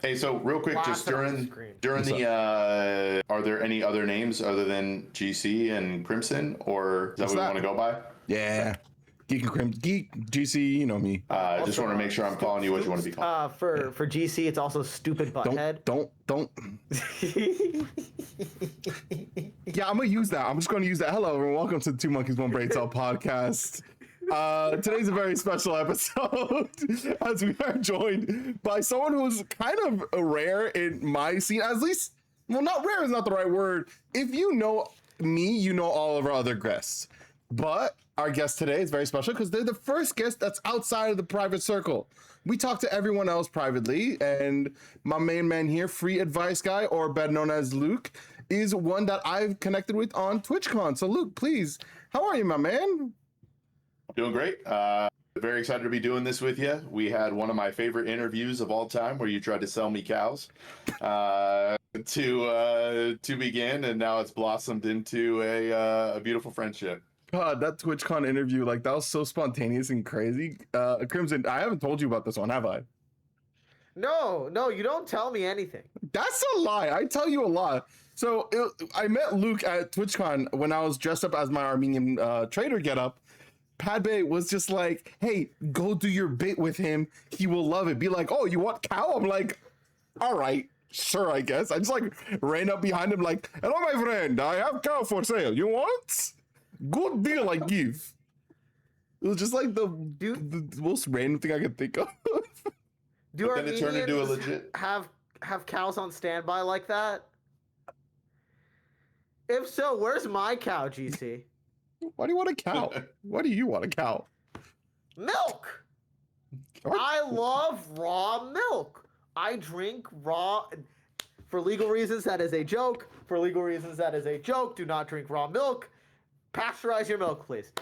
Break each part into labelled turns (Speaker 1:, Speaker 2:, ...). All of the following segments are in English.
Speaker 1: Hey, so real quick, just during the are there any other names other than GeeC and Crimson, or is that what we want to go by?
Speaker 2: Yeah. Geek and GeeC, you know me.
Speaker 1: Just want to make sure I'm calling you what you want to be called.
Speaker 3: For GeeC, it's also Stupid Butthead.
Speaker 2: Don't. Yeah, I'm gonna use that. I'm just gonna use that. Hello, everyone. Welcome to the Two Monkeys One Brain Cell podcast. Today's a very special episode as we are joined by someone who's kind of rare in my scene. At least, well, not rare is not the right word. If you know me, you know all of our other guests. But our guest today is very special because they're the first guest that's outside of the private circle. We talk to everyone else privately, and my main man here, Free Advice Guy, or better known as Luke, is one that I've connected with on Twitchcon. So Luke, please, how are you, my man?
Speaker 1: Doing great. Very excited to be doing this with you. We had one of my favorite interviews of all time where you tried to sell me cows to begin, and now it's blossomed into a beautiful friendship.
Speaker 2: God, that TwitchCon interview, like, that was so spontaneous and crazy. Crimson, I haven't told you about this one, have I?
Speaker 3: No, you don't tell me anything.
Speaker 2: That's a lie. I tell you a lot. So I met Luke at TwitchCon when I was dressed up as my Armenian trader getup. Padbay was just like, hey, go do your bit with him. He will love it. Be like, oh, you want cow? I'm like, all right, sure, I guess. I just like ran up behind him like, hello, my friend. I have cow for sale. You want? Good deal I give. It was just like the most random thing I could think of.
Speaker 3: Do Armenians have cows on standby like that? If so, where's my cow, GeeC?
Speaker 2: Why do you want a cow? Why do you want a cow?
Speaker 3: Milk! I love raw milk. I drink raw... For legal reasons, that is a joke. For legal reasons, that is a joke. Do not drink raw milk. Pasteurize your milk, please.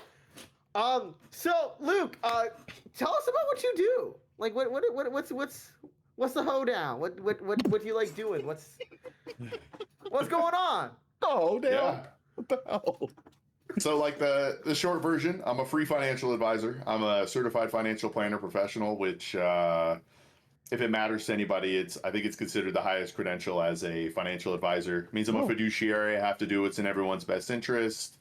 Speaker 3: So Luke, tell us about what you do. Like, what's the hoedown? What do you like doing? What's going on?
Speaker 2: Oh damn!
Speaker 1: Yeah.
Speaker 2: What the hell?
Speaker 1: So, like the short version, I'm a free financial advisor. I'm a certified financial planner professional, which, if it matters to anybody, I think it's considered the highest credential as a financial advisor. It means I'm a fiduciary. I have to do what's in everyone's best interest.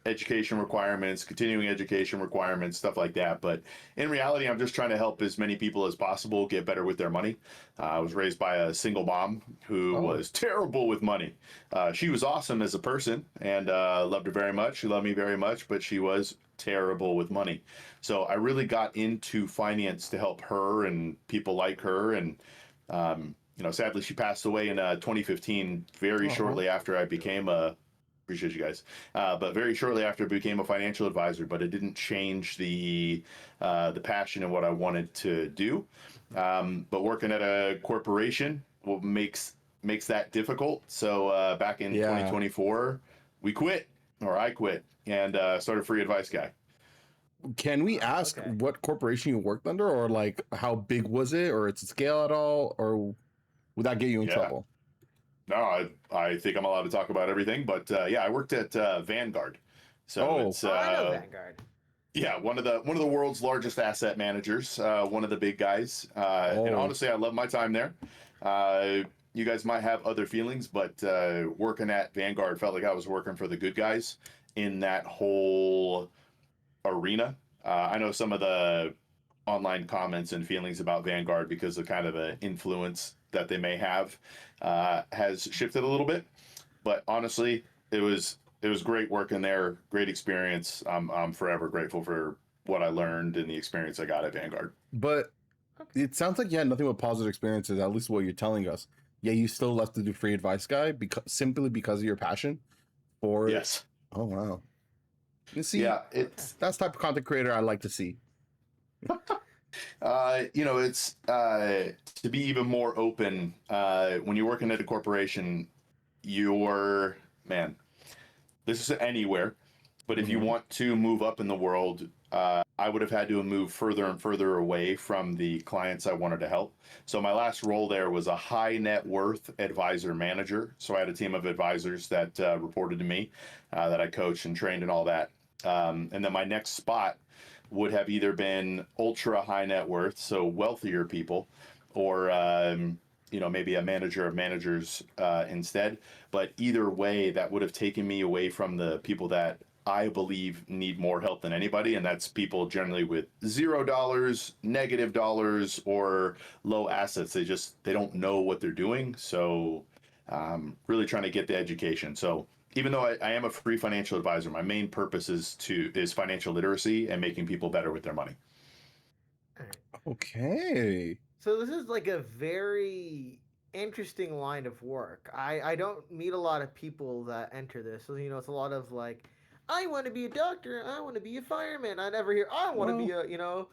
Speaker 1: Education requirements, continuing education requirements, stuff like that. But in reality, I'm just trying to help as many people as possible get better with their money. I was raised by a single mom who was terrible with money. She was awesome as a person and loved her very much. She loved me very much, but she was terrible with money. So I really got into finance to help her and people like her. And, sadly, she passed away in 2015, very shortly after I became appreciate you guys. But very shortly after I became a financial advisor, but it didn't change the passion and what I wanted to do. But working at a corporation makes that difficult. So back in 2024, I quit and started Free Advice Guy.
Speaker 2: Can we ask what corporation you worked under, or like how big was it, or its scale at all, or would that get you in trouble?
Speaker 1: No, I think I'm allowed to talk about everything, but I worked at Vanguard. So it's
Speaker 3: I know Vanguard.
Speaker 1: Yeah, one of the world's largest asset managers, one of the big guys. And honestly, I love my time there. You guys might have other feelings, but working at Vanguard felt like I was working for the good guys in that whole arena. I know some of the online comments and feelings about Vanguard because of kind of the influence that they may have has shifted a little bit, but honestly, it was great working there. Great experience. I'm forever grateful for what I learned and the experience I got at Vanguard.
Speaker 2: But it sounds like you had nothing but positive experiences, at least what you're telling us. Yeah, you still left to do Free Advice Guy simply because of your passion. Or
Speaker 1: yes.
Speaker 2: Oh wow. You see, that's the type of content creator I like to see.
Speaker 1: It's to be even more open. When you're working at a corporation, this is anywhere, but if you want to move up in the world, I would have had to move further and further away from the clients I wanted to help. So my last role there was a high net worth advisor manager. So I had a team of advisors that reported to me, that I coached and trained and all that. And then my next spot would have either been ultra high net worth, so wealthier people, or maybe a manager of managers instead. But either way, that would have taken me away from the people that I believe need more help than anybody, and that's people generally with $0, -$, or low assets. They don't know what they're doing. So really trying to get the education. So even though I am a free financial advisor, my main purpose is financial literacy and making people better with their money.
Speaker 2: Okay.
Speaker 3: So this is like a very interesting line of work. I don't meet a lot of people that enter this. So it's a lot of like, I want to be a doctor. I want to be a fireman. I never hear I want to be a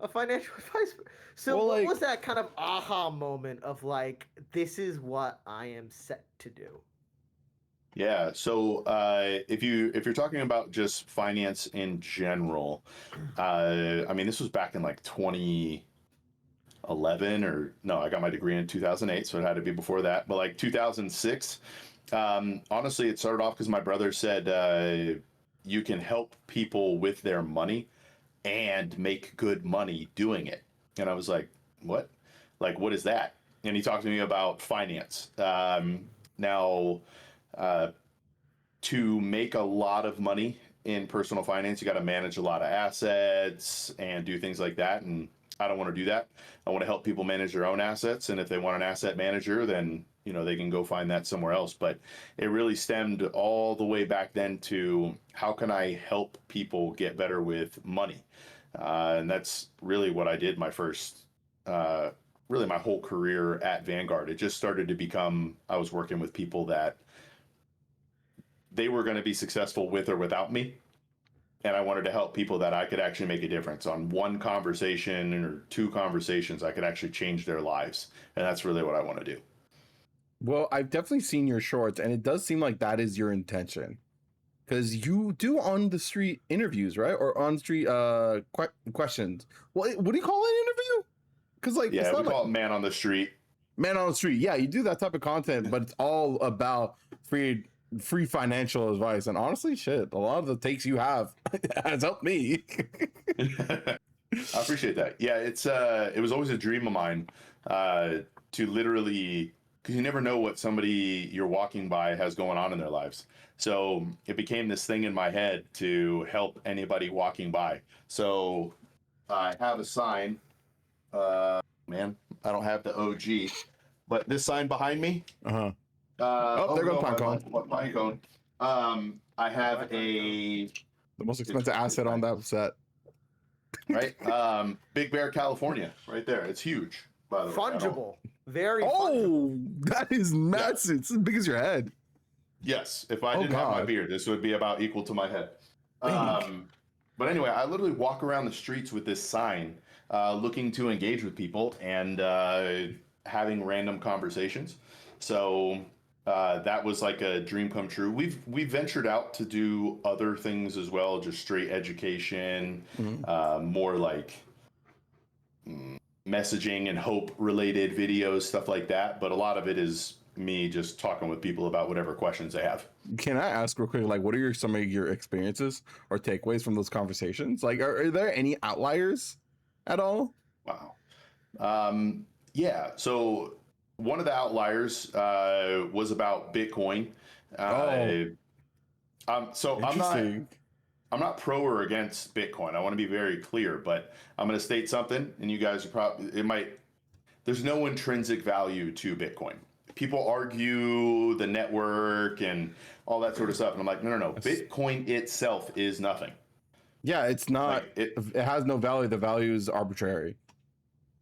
Speaker 3: financial advisor. So what was that kind of aha moment of like, this is what I am set to do?
Speaker 1: Yeah. So if you're talking about just finance in general, I mean, this was back in like 2011 or no, I got my degree in 2008, so it had to be before that. But like 2006, honestly, it started off because my brother said you can help people with their money and make good money doing it. And I was like, what? Like, what is that? And he talked to me about finance. Now, to make a lot of money in personal finance, you got to manage a lot of assets and do things like that. And I don't want to do that. I want to help people manage their own assets. And if they want an asset manager, then they can go find that somewhere else. But it really stemmed all the way back then to how can I help people get better with money? And that's really what I did my first, really my whole career at Vanguard. It just started to become, I was working with people that they were going to be successful with or without me. And I wanted to help people that I could actually make a difference on one conversation or two conversations. I could actually change their lives. And that's really what I want to do.
Speaker 2: Well, I've definitely seen your shorts, and it does seem like that is your intention, because you do on the street interviews, right? Or on street questions. What do you call an interview? Because
Speaker 1: we call it man on the street.
Speaker 2: Man on the street. Yeah, you do that type of content, but it's all about free financial advice. And honestly, shit, a lot of the takes you have has helped me.
Speaker 1: I appreciate that. Yeah, it was always a dream of mine to literally, because you never know what somebody you're walking by has going on in their lives. So it became this thing in my head to help anybody walking by. So I have a sign. Man, I don't have the OG, but this sign behind me.
Speaker 2: Uh-huh. There goes Pinecone.
Speaker 1: Pinecone. I have the
Speaker 2: most expensive asset on that set.
Speaker 1: Right? Big Bear, California, right there. It's huge, by the way.
Speaker 3: Fungible. Very
Speaker 2: fungible. That is massive. Yeah. It's as big as your head.
Speaker 1: Yes. If I didn't have my beard, this would be about equal to my head. But anyway, I literally walk around the streets with this sign, looking to engage with people and having random conversations. So that was like a dream come true. We've ventured out to do other things as well, just straight education, more like messaging and hope related videos, stuff like that. But a lot of it is me just talking with people about whatever questions they have.
Speaker 2: Can I ask real quick, like, what are some of your experiences or takeaways from those conversations? Like, are there any outliers at all?
Speaker 1: Wow. Yeah. So one of the outliers was about Bitcoin. I'm not pro or against Bitcoin. I want to be very clear, but I'm going to state something, and you guys are probably there's no intrinsic value to Bitcoin. People argue the network and all that sort of stuff, and I'm like, no. Bitcoin itself is nothing.
Speaker 2: Yeah, it's not. It has no value. The value is arbitrary.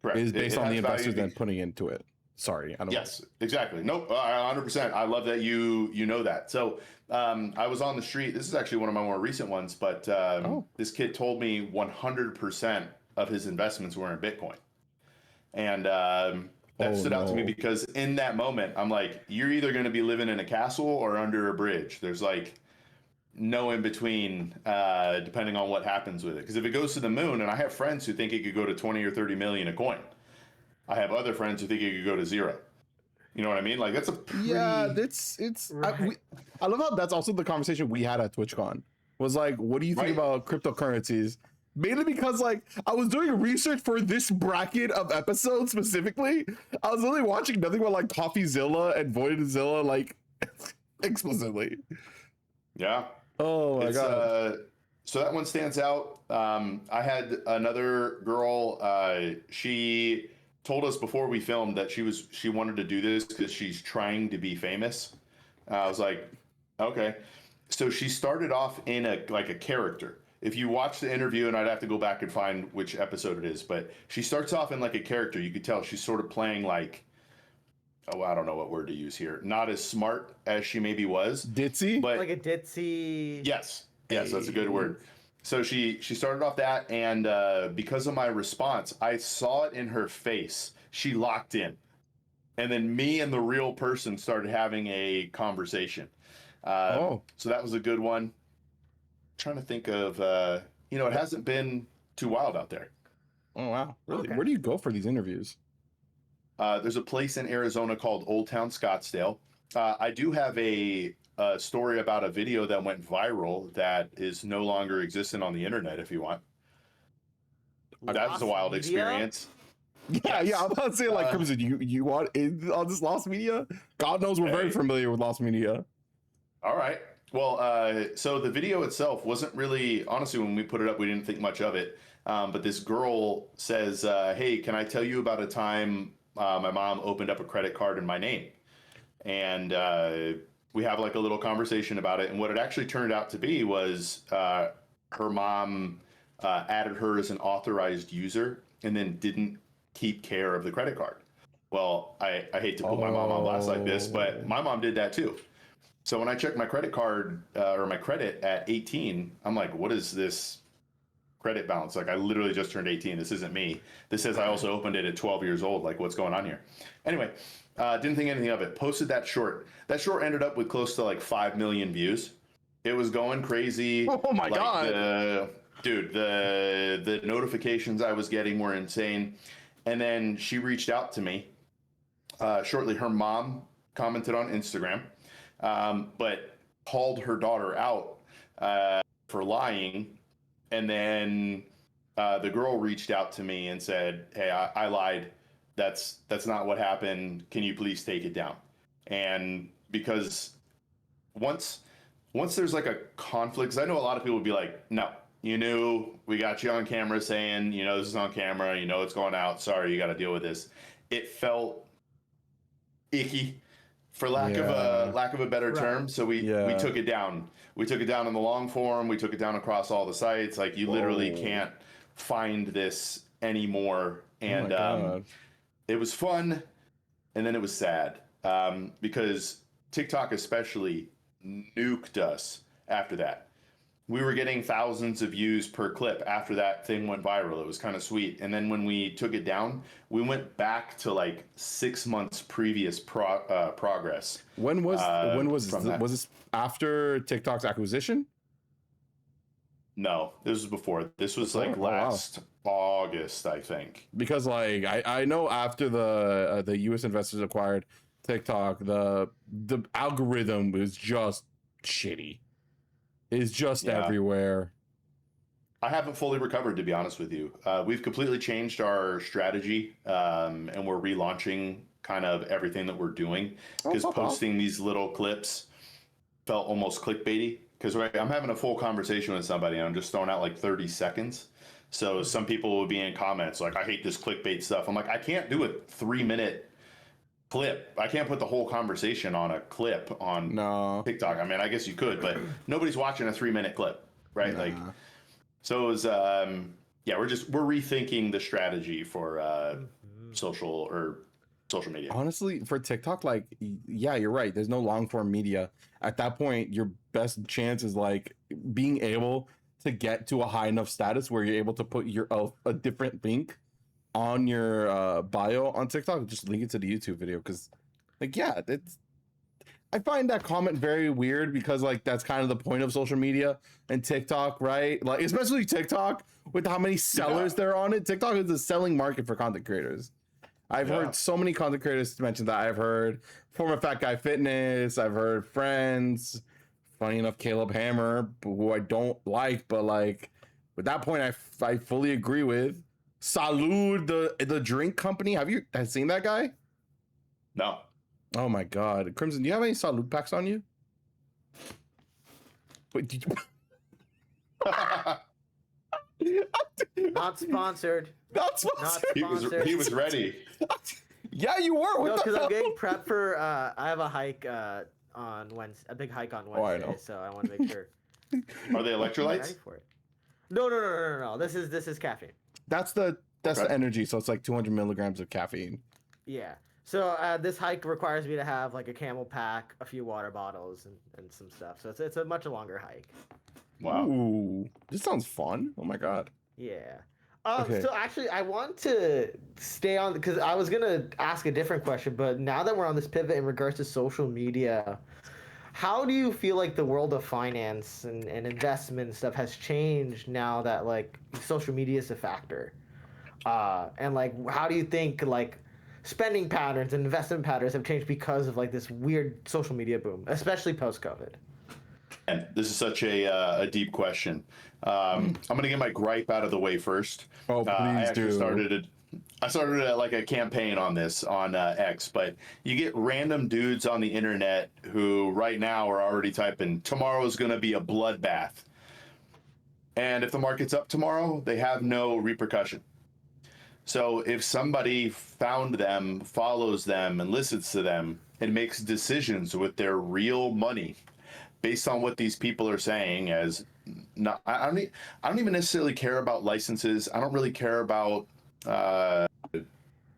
Speaker 1: Correct.
Speaker 2: It is based on the investors then putting into it. Sorry, I don't.
Speaker 1: Yes, exactly. Nope, 100%. I love that you know that. So I was on the street. This is actually one of my more recent ones, but this kid told me 100% of his investments were in Bitcoin, and that stood out to me because in that moment, I'm like, you're either going to be living in a castle or under a bridge. There's like no in between, depending on what happens with it. Because if it goes to the moon, and I have friends who think it could go to 20 or 30 million a coin. I have other friends who think it could go to 0. You know what I mean? Like that's a pretty...
Speaker 2: it's. Right. I love how that's also the conversation we had at Twitchcon. Was like, what do you think about cryptocurrencies? Mainly because like I was doing research for this bracket of episodes specifically. I was literally watching nothing but like CoffeeZilla and Voidzilla like explicitly.
Speaker 1: Yeah.
Speaker 2: Oh my god.
Speaker 1: So that one stands out. I had another girl. She told us before we filmed that she wanted to do this because she's trying to be famous. I was like, okay. So she started off in a character. If you watch the interview, and I'd have to go back and find which episode it is, but she starts off in like a character. You could tell she's sort of playing like, oh, I don't know what word to use here. Not as smart as she maybe was.
Speaker 2: Ditzy?
Speaker 1: But
Speaker 3: like a ditzy.
Speaker 1: yes, that's a good word. So she started off that, and because of my response, I saw it in her face. She locked in, and then me and the real person started having a conversation. So that was a good one. Trying to think of, it hasn't been too wild out there.
Speaker 2: Oh wow, really?
Speaker 3: Okay.
Speaker 2: Where do you go for these interviews?
Speaker 1: There's a place in Arizona called Old Town Scottsdale. I do have a story about a video that went viral that is no longer existent on the internet. If you want, that was a wild experience.
Speaker 2: Yeah, I'm about to say like, Crimson, you want in on this Lost Media? God knows we're very familiar with Lost Media.
Speaker 1: All right. Well, so the video itself wasn't really, honestly, when we put it up, we didn't think much of it. But this girl says, hey, can I tell you about a time my mom opened up a credit card in my name? And we have like a little conversation about it. And what it actually turned out to be was her mom added her as an authorized user and then didn't keep care of the credit card. Well, I hate to put my mom on blast like this, but my mom did that too. So when I checked my credit card or my credit at 18, I'm like, what is this credit balance? Like, I literally just turned 18. This isn't me. This says I also opened it at 12 years old. Like, what's going on here? Anyway, didn't think anything of it. Posted that short. That short ended up with close to like 5 million views. It was going crazy.
Speaker 2: Oh my god.
Speaker 1: Dude, the notifications I was getting were insane. And then she reached out to me. Shortly, her mom commented on Instagram. But called her daughter out for lying, and then the girl reached out to me and said, "Hey, I lied. That's not what happened. Can you please take it down?" And because once there's like a conflict, 'cause I know a lot of people would be like, "No, you knew. We got you on camera saying, this is on camera. It's going out. Sorry, you got to deal with this." It felt icky, for lack of a better term. So we took it down. We took it down in the long form. We took it down across all the sites. Like, you literally can't find this anymore. And it was fun, and then it was sad because TikTok especially nuked us after that. We were getting thousands of views per clip after that thing went viral. It was kind of sweet. And then when we took it down, we went back to like 6 months previous progress.
Speaker 2: When was this after TikTok's acquisition?
Speaker 1: No, this was before. This was like last August, I think.
Speaker 2: Because like I know after the US investors acquired TikTok, the algorithm was just shitty. Is just everywhere.
Speaker 1: I haven't fully recovered, to be honest with you. We've completely changed our strategy, and we're relaunching kind of everything that we're doing. Because posting these little clips felt almost clickbaity. Because I'm having a full conversation with somebody, and I'm just throwing out like 30 seconds. So some people would be in comments like, "I hate this clickbait stuff." I'm like, I can't do a 3-minute clip. I can't put the whole conversation on a clip on TikTok. I mean, I guess you could, but nobody's watching a 3-minute clip, right? Like, so it was, we're rethinking the strategy for social media.
Speaker 2: Honestly, for TikTok, like, yeah, you're right. There's no long form media. At that point, your best chance is like being able to get to a high enough status where you're able to put a different link on your bio on TikTok. Just link it to the YouTube video, because like, yeah, I find that comment very weird, because like that's kind of the point of social media and TikTok, right? Like, especially TikTok with how many sellers there are on it. TikTok is a selling market for content creators. I've heard so many content creators mention that. I've heard former Fat Guy Fitness. I've heard friends. Funny enough, Caleb Hammer, who I don't like, but like With that point, I fully agree with. Salud, the drink company. Have you seen that guy?
Speaker 1: No.
Speaker 2: Oh my God, Crimson, do you have any Salud packs on you? Wait, did you...
Speaker 3: Not sponsored.
Speaker 2: Not sponsored.
Speaker 3: Not
Speaker 1: He was ready.
Speaker 2: Yeah, you were. What
Speaker 3: No,
Speaker 2: the
Speaker 3: because
Speaker 2: hell?
Speaker 3: I'm getting prepped for. I have a hike on Wednesday, a big hike on
Speaker 2: Oh, I
Speaker 3: Wednesday,
Speaker 2: know.
Speaker 3: so I want to make sure.
Speaker 1: Are they
Speaker 3: I'm ready
Speaker 1: electrolytes?
Speaker 3: for it. No. This is caffeine.
Speaker 2: That's the
Speaker 1: Okay.
Speaker 2: energy. So it's like 200 milligrams of caffeine.
Speaker 3: Yeah. So this hike requires me to have like a camel pack, a few water bottles, and some stuff. So it's a much longer hike.
Speaker 1: Wow.
Speaker 2: Ooh, this sounds fun. Oh my God.
Speaker 3: Yeah.
Speaker 2: Okay.
Speaker 3: So actually, I want to stay on because I was gonna ask a different question, but now that we're on this pivot in regards to social media, how do you feel like the world of finance and investment and stuff has changed now that like social media is a factor? And like, how do you think like spending patterns and investment patterns have changed because of like this weird social media boom, especially post-COVID?
Speaker 1: And this is such a deep question. I'm going to get my gripe out of the way first.
Speaker 2: Oh, please
Speaker 1: I actually
Speaker 2: do.
Speaker 1: started like a campaign on this on X, but you get random dudes on the internet who right now are already typing, tomorrow is going to be a bloodbath. And if the market's up tomorrow, they have no repercussion. So if somebody found them, follows them, and listens to them, and makes decisions with their real money based on what these people are saying, as not, I don't even necessarily care about licenses. I don't really care about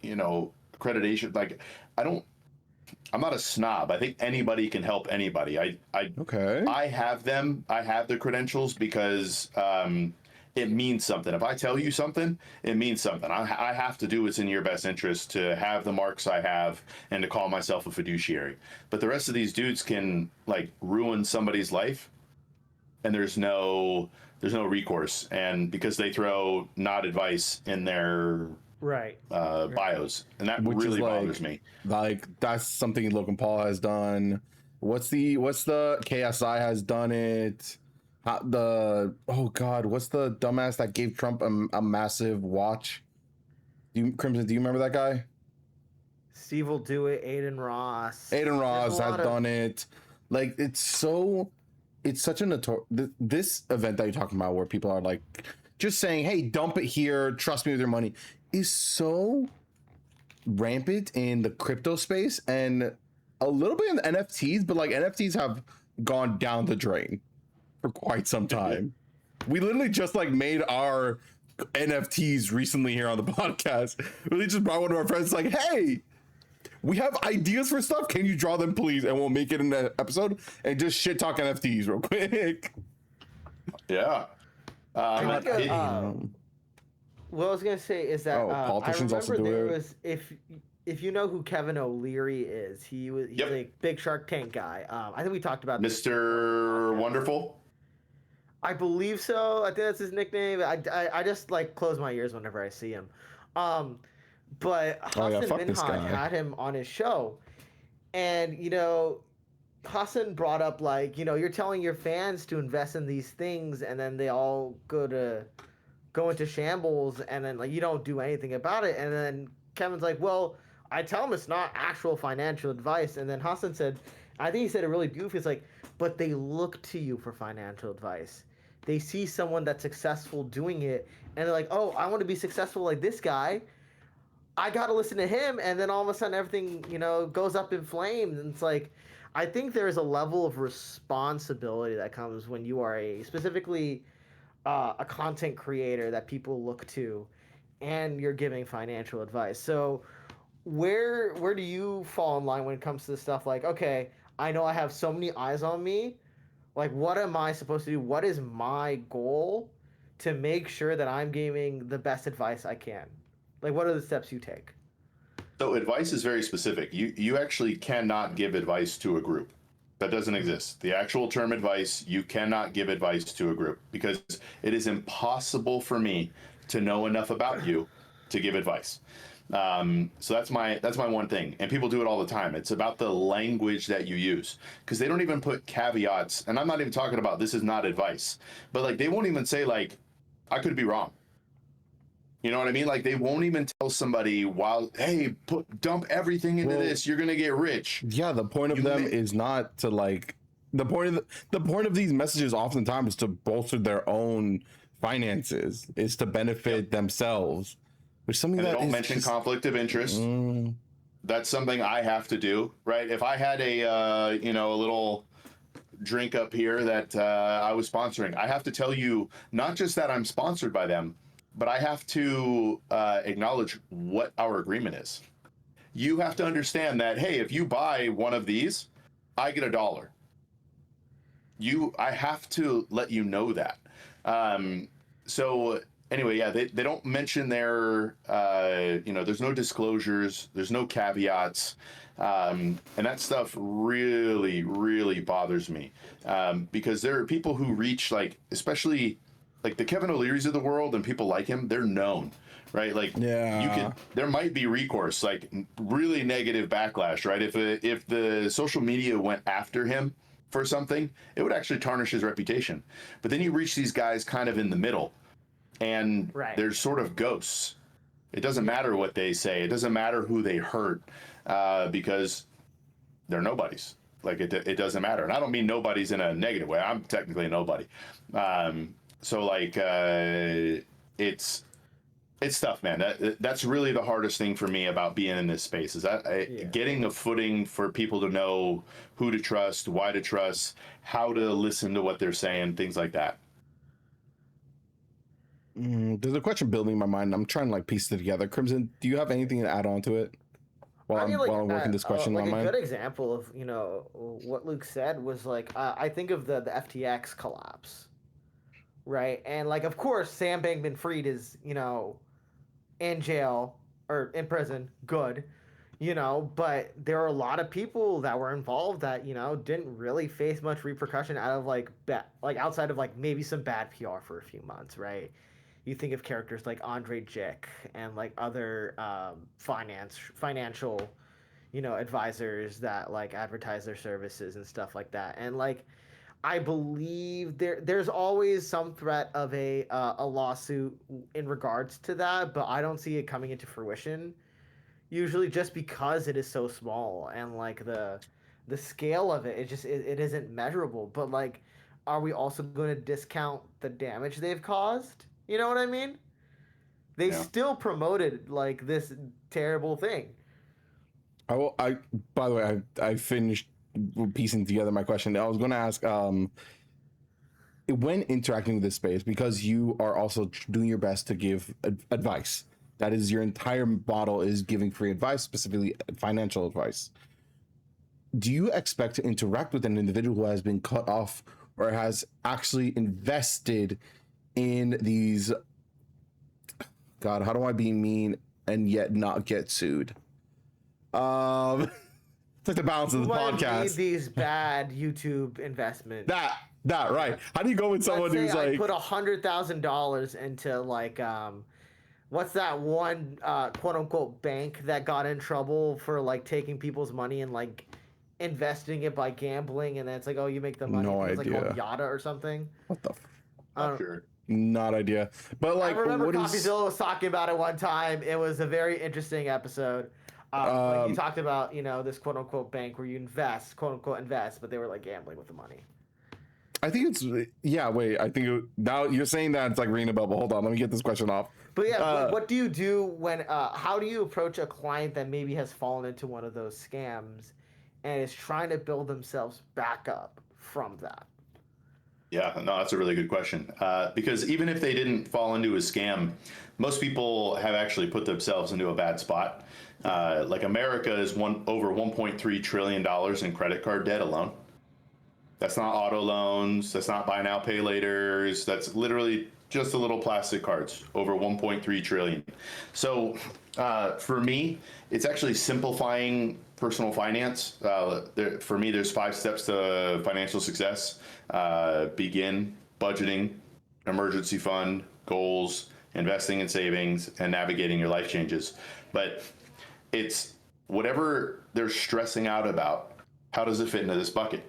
Speaker 1: accreditation. Like I'm not a snob. I think anybody can help anybody.
Speaker 2: Okay.
Speaker 1: I have them. I have the credentials because it means something. If I tell you something, it means something. I have to do what's in your best interest to have the marks I have and to call myself a fiduciary. But the rest of these dudes can like ruin somebody's life, and there's no recourse. And because they throw not advice in their
Speaker 3: Right.
Speaker 1: bios, and that
Speaker 2: Which is
Speaker 1: really
Speaker 2: like-
Speaker 1: bothers me.
Speaker 2: Like that's something Logan Paul has done. What's the KSI has done it. What's the dumbass that gave Trump a massive watch? Crimson, do you remember that guy?
Speaker 3: Steve will do it. Aiden Ross.
Speaker 2: Aiden Ross
Speaker 3: There's a
Speaker 2: has
Speaker 3: lot of-
Speaker 2: done it. Like it's such a this event that you're talking about where people are like just saying, hey, dump it here, trust me with your money, is so rampant in the crypto space and a little bit in the NFTs, but like NFTs have gone down the drain for quite some time. We literally just like made our NFTs recently here on the podcast. We just brought one of our friends like, hey, we have ideas for stuff. Can you draw them, please? And we'll make it in the episode and just shit talk NFTs real quick.
Speaker 1: Yeah.
Speaker 3: I think,
Speaker 1: it-
Speaker 3: what I was gonna say is that
Speaker 2: politicians
Speaker 3: I
Speaker 2: also
Speaker 3: remember
Speaker 2: do
Speaker 3: there
Speaker 2: it.
Speaker 3: was if you know who Kevin O'Leary is, he's
Speaker 1: Yep.
Speaker 3: a big Shark Tank guy. I think we talked about this.
Speaker 1: Mr. Wonderful.
Speaker 3: I believe so. I think that's his nickname. I just like close my ears whenever I see him. But Hassan
Speaker 2: fuck this
Speaker 3: Minhaj
Speaker 2: guy.
Speaker 3: had him on his show, and Hassan brought up like you're telling your fans to invest in these things, and then they all go into shambles, and then like you don't do anything about it, and then Kevin's like, well, I tell them it's not actual financial advice, and then Hassan said, I think he said it really beautifully. It's like, but they look to you for financial advice. They see someone that's successful doing it, and they're like, oh, I want to be successful like this guy. I got to listen to him, and then all of a sudden everything, goes up in flames. And it's like, I think there's a level of responsibility that comes when you are specifically a content creator that people look to, and you're giving financial advice. So where do you fall in line when it comes to stuff like, okay, I know I have so many eyes on me. Like, what am I supposed to do? What is my goal to make sure that I'm giving the best advice I can? Like, what are the steps you take?
Speaker 1: So advice is very specific. You actually cannot give advice to a group. That doesn't exist. The actual term advice, you cannot give advice to a group because it is impossible for me to know enough about you to give advice. So that's my one thing, and people do it all the time. It's about the language that you use, because they don't even put caveats, and I'm not even talking about this is not advice, but like they won't even say like, I could be wrong. You know what I mean? Like they won't even tell somebody hey, dump everything into this. You're gonna get rich.
Speaker 2: Yeah, the point of them is not to like the point of these messages oftentimes is to bolster their own finances, is to benefit themselves. Which something
Speaker 1: and
Speaker 2: that
Speaker 1: they don't mention conflict of interest. That's something I have to do, right? If I had a little drink up here that I was sponsoring, I have to tell you not just that I'm sponsored by them, but I have to acknowledge what our agreement is. You have to understand that, hey, if you buy one of these, I get $1. I have to let you know that. So anyway, yeah, they don't mention their, there's no disclosures, there's no caveats. And that stuff really, really bothers me because there are people who reach especially like the Kevin O'Leary's of the world and people like him, they're known, right? Like there might be recourse, like really negative backlash, right? If the social media went after him for something, it would actually tarnish his reputation. But then you reach these guys kind of in the middle and they're sort of ghosts. It doesn't matter what they say. It doesn't matter who they hurt because they're nobodies. Like it doesn't matter. And I don't mean nobodies in a negative way. I'm technically a nobody. So it's tough, man. That's really the hardest thing for me about being in this space is that getting a footing for people to know who to trust, why to trust, how to listen to what they're saying, things like that.
Speaker 2: There's a question building in my mind. I'm trying to piece it together. Crimson, do you have anything to add on to it while I'm working this question on mine?
Speaker 3: A good example of what Luke said was I think of the FTX collapse. Right. And of course, Sam Bankman-Fried is, in jail or in prison. Good. But there are a lot of people that were involved that, didn't really face much repercussion out of outside of maybe some bad PR for a few months. Right. You think of characters like Andre Jick and other financial, advisors that advertise their services and stuff like that. And I believe there's always some threat of a lawsuit in regards to that, but I don't see it coming into fruition. Usually, just because it is so small and the scale of it, it isn't measurable. But are we also going to discount the damage they've caused? You know what I mean? They still promoted this terrible thing.
Speaker 2: By the way, I finished piecing together my question. I was going to ask, when interacting with this space, because you are also doing your best to give advice, that is your entire model is giving free advice, specifically financial advice. Do you expect to interact with an individual who has been cut off or has actually invested in these, God, how do I be mean and yet not get sued? It's like the balance of the podcast.
Speaker 3: Need these bad YouTube investments.
Speaker 2: That right. How do you go with someone who's
Speaker 3: I put $100,000 into what's that one quote unquote bank that got in trouble for taking people's money and investing it by gambling, and then it's oh, you make the money.
Speaker 2: No
Speaker 3: it's
Speaker 2: idea.
Speaker 3: Called Yada or something.
Speaker 2: What the?
Speaker 1: Not sure.
Speaker 2: Not idea. But
Speaker 3: I remember CoffeeZilla was talking about it one time. It was a very interesting episide. He talked about this quote unquote bank where you invest, quote unquote invest, but they were gambling with the money.
Speaker 2: I think it's wait. I think now you're saying that it's ringing a bell. But hold on, let me get this question off.
Speaker 3: But what do you do when? How do you approach a client that maybe has fallen into one of those scams and is trying to build themselves back up from that?
Speaker 1: Yeah, no, that's a really good question. Because even if they didn't fall into a scam, most people have actually put themselves into a bad spot. America is over $1.3 trillion in credit card debt alone. That's not auto loans. That's not buy now, pay laters. That's literally just the little plastic cards, over 1.3 trillion. So for me, it's actually simplifying personal finance. For me, there's 5 steps to financial success. Begin budgeting, emergency fund, goals, investing in savings, and navigating your life changes. But it's whatever they're stressing out about, how does it fit into this bucket?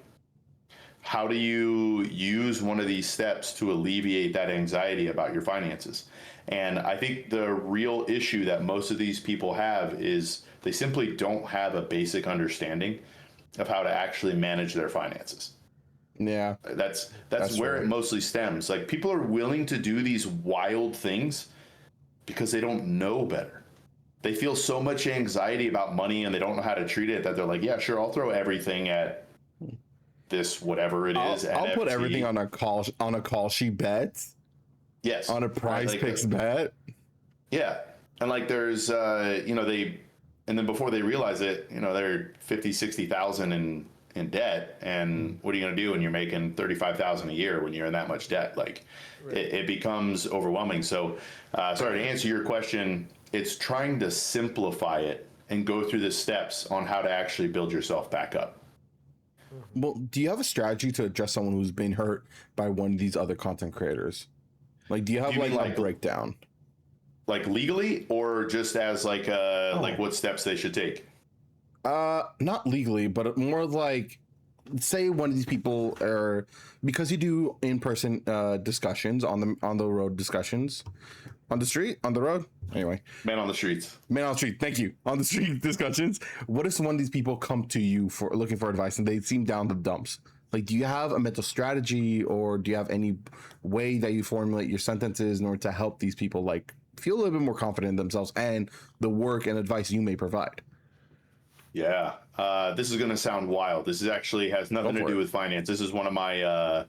Speaker 1: how do you use one of these steps to alleviate that anxiety about your finances? And I think the real issue that most of these people have is they simply don't have a basic understanding of how to actually manage their finances.
Speaker 2: Yeah.
Speaker 1: That's where
Speaker 2: right.
Speaker 1: it mostly stems. Like, people are willing to do these wild things because they don't know better. They feel so much anxiety about money and they don't know how to treat it that they're like, yeah, sure, I'll throw everything at this, whatever it is.
Speaker 2: I'll put
Speaker 1: NFT.
Speaker 2: everything on a call sheet bet.
Speaker 1: Yes.
Speaker 2: On a prize
Speaker 1: like,
Speaker 2: picks bet.
Speaker 1: Yeah. And like, there's, and then before they realize it, they're 50, 60,000 in debt. And what are you going to do when you're making 35,000 a year when you're in that much debt? Like, right. it becomes overwhelming. So, sorry, to answer your question, it's trying to simplify it and go through the steps on how to actually build yourself back up.
Speaker 2: Well, do you have a strategy to address someone who's been hurt by one of these other content creators? Like, do you have like a breakdown?
Speaker 1: Like legally, or just as like like what steps they should take?
Speaker 2: Not legally, but more like, say one of these people are, because you do in-person discussions on the road discussions, on the street, on the road. Anyway,
Speaker 1: man on the streets.
Speaker 2: Thank you. On the street discussions. What if one of these people come to you for looking for advice and they seem down the dumps? Like, do you have a mental strategy, or do you have any way that you formulate your sentences in order to help these people like feel a little bit more confident in themselves and the work and advice you may provide?
Speaker 1: Yeah, this is going to sound wild. This actually has nothing to do with finance. This is one of my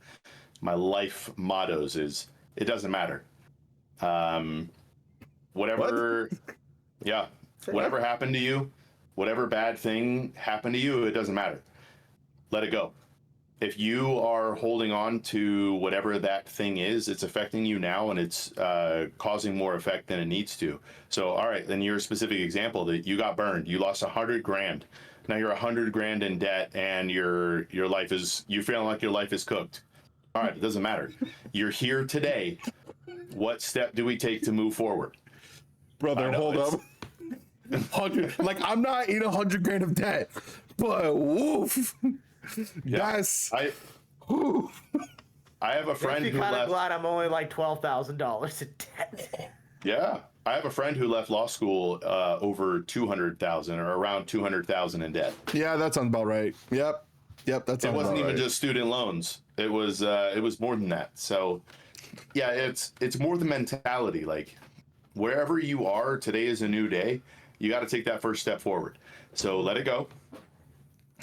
Speaker 1: my life mottos. Is it doesn't matter. Whatever, yeah, whatever happened to you, whatever bad thing happened to you, it doesn't matter. Let it go. If you are holding on to whatever that thing is, it's affecting you now, and it's causing more effect than it needs to. So, all right, then your specific example that you got burned, you lost $100,000. Now you're $100,000 in debt, and your life is, you feeling like your life is cooked. All right, it doesn't matter. You're here today. What step do we take to move forward?
Speaker 2: Brother, hold up. 100, like, I'm not in $100,000 of debt, but woof.
Speaker 1: Yeah.
Speaker 2: Yes.
Speaker 1: I have a friend who
Speaker 3: kind of
Speaker 1: left.
Speaker 3: glad I'm only like $12,000 in debt.
Speaker 1: Yeah, I have a friend who left law school over 200,000 or around 200,000 in debt.
Speaker 2: Yeah, that sounds about right. Yep, that sounds.
Speaker 1: It wasn't
Speaker 2: about
Speaker 1: even
Speaker 2: right.
Speaker 1: just student loans. It was more than that. So, yeah, it's more the mentality. Like, wherever you are, today is a new day. You got to take that first step forward. So let it go.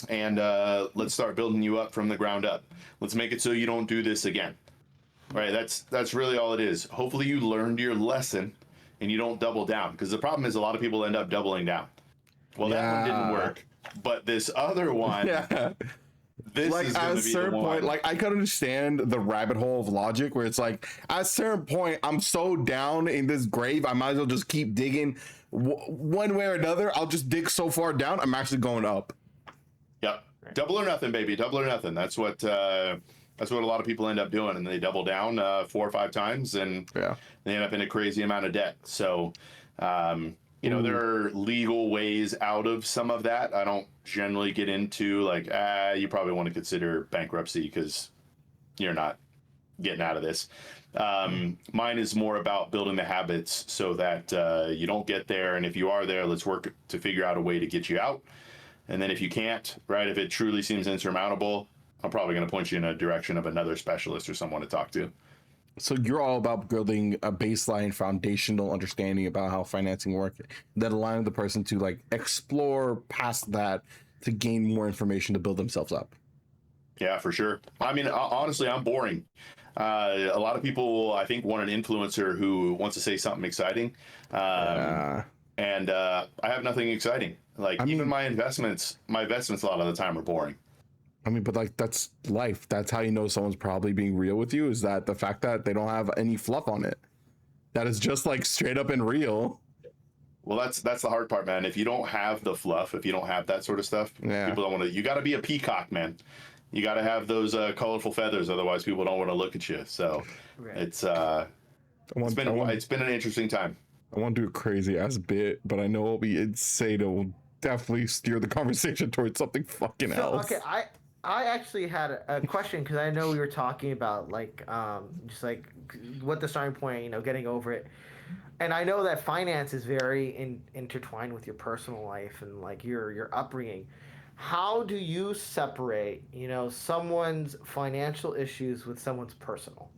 Speaker 1: And let's start building you up from the ground up. Let's make it so you don't do this again. Right? That's really all it is. Hopefully you learned your lesson and you don't double down, because the problem is a lot of people end up doubling down. Well, that one didn't work, but this other one, this
Speaker 2: like,
Speaker 1: is
Speaker 2: at
Speaker 1: going
Speaker 2: a
Speaker 1: to be
Speaker 2: certain
Speaker 1: the one.
Speaker 2: point, like, I could understand the rabbit hole of logic where it's like, at a certain point, I'm so down in this grave, I might as well just keep digging. One way or another, I'll just dig so far down, I'm actually going up.
Speaker 1: Yep. Double or nothing, baby. Double or nothing. That's what a lot of people end up doing, and they double down 4 or 5 times, and they end up in a crazy amount of debt. So, there are legal ways out of some of that. I don't generally get into like, you probably want to consider bankruptcy because you're not getting out of this. Mine is more about building the habits so that you don't get there, and if you are there, let's work to figure out a way to get you out. And then if you can't, right, if it truly seems insurmountable, I'm probably going to point you in a direction of another specialist or someone to talk to.
Speaker 2: So you're all about building a baseline foundational understanding about how financing works, that allowing the person to like explore past that to gain more information to build themselves up.
Speaker 1: Yeah, for sure. I mean, honestly, I'm boring. A lot of people, I think, want an influencer who wants to say something exciting. And I have nothing exciting. Like, even my investments a lot of the time are boring.
Speaker 2: I mean, but like, that's life. That's how you know someone's probably being real with you, is that the fact that they don't have any fluff on it. That is just like straight up and real.
Speaker 1: Well, that's the hard part, man. If you don't have the fluff, if you don't have that sort of stuff, people don't want to. You got to be a peacock, man. You got to have those colorful feathers, otherwise people don't want to look at you. So it's been an interesting time.
Speaker 2: I want to do a crazy ass bit, but I know it'll be insane. It will definitely steer the conversation towards something fucking else.
Speaker 3: Okay, I actually had a question because I know we were talking about like just like what the starting point, getting over it. And I know that finance is very intertwined with your personal life and like your upbringing. How do you separate, someone's financial issues with someone's personal?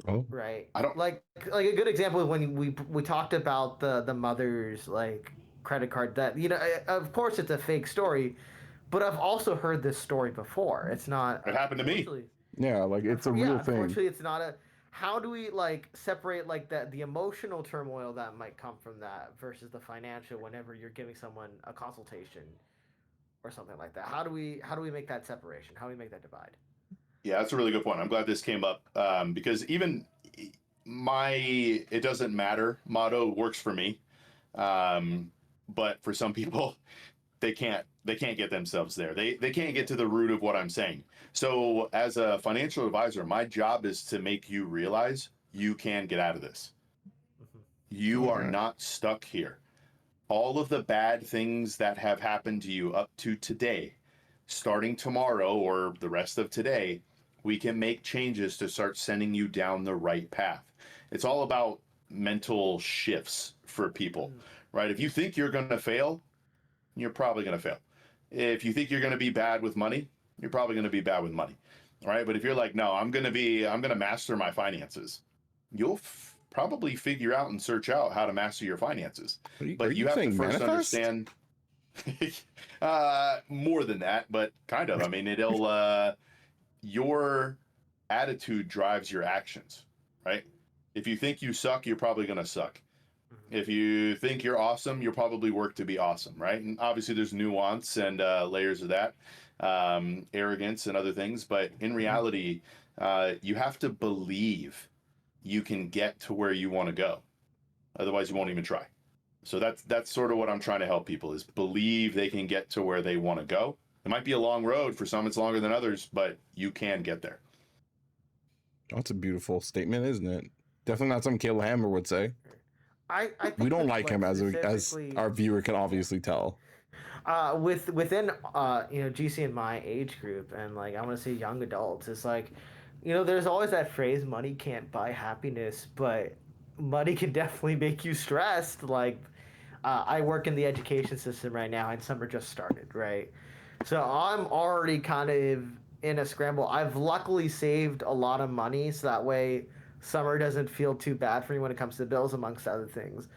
Speaker 2: Oh,
Speaker 3: Right.
Speaker 1: I don't.
Speaker 3: Like a good example is when we talked about the mother's like credit card that of course it's a fake story, but I've also heard this story before. It's not
Speaker 1: It happened to me.
Speaker 3: unfortunately.
Speaker 2: yeah, like it's a real thing.
Speaker 3: Unfortunately, it's not a. How do we like separate like the emotional turmoil that might come from that versus the financial whenever you're giving someone a consultation or something like that? How do we make that separation? How do we make that divide?
Speaker 1: Yeah, that's a really good point. I'm glad this came up because even my "it doesn't matter" motto works for me, but for some people, they can't get themselves there. They can't get to the root of what I'm saying. So as a financial advisor, my job is to make you realize you can get out of this.
Speaker 3: Mhm.
Speaker 1: You are
Speaker 2: Okay.
Speaker 1: not stuck here. All of the bad things that have happened to you up to today, starting tomorrow or the rest of today, we can make changes to start sending you down the right path. It's all about mental shifts for people,
Speaker 3: Mm.
Speaker 1: right? If you think you're going to fail, you're probably going to fail. If you think you're going to be bad with money, you're probably going to be bad with money. All right. But if you're like, no, I'm going to master my finances, you'll probably figure out and search out how to master your finances.
Speaker 2: Are
Speaker 1: But you
Speaker 2: you
Speaker 1: have to
Speaker 2: saying
Speaker 1: first
Speaker 2: manifest?
Speaker 1: understand more than that, but kind of. I mean, your attitude drives your actions, right? If you think you suck, you're probably going to suck.
Speaker 3: Mhm.
Speaker 1: If you think you're awesome, you'll probably work to be awesome, right? And obviously, there's nuance and layers of that, arrogance and other things. But in
Speaker 2: Mhm.
Speaker 1: reality, you have to believe you can get to where you want to go. Otherwise, you won't even try. So that's sort of what I'm trying to help people is believe they can get to where they want to go. It might be a long road for some; it's longer than others, but you can get there.
Speaker 2: That's a beautiful statement, isn't it? Definitely not something Caleb Hammer would say.
Speaker 3: I
Speaker 2: We
Speaker 3: think
Speaker 2: don't
Speaker 3: with
Speaker 2: like
Speaker 3: like
Speaker 2: him as
Speaker 3: specifically,
Speaker 2: our viewer can
Speaker 3: yeah.
Speaker 2: obviously tell.
Speaker 3: Within GC and my age group and like I want to say young adults, it's like there's always that phrase money can't buy happiness, but money can definitely make you stressed. Like I work in the education system right now and summer just started, right? So I'm already kind of in a scramble. I've luckily saved a lot of money so that way summer doesn't feel too bad for me when it comes to bills amongst other things.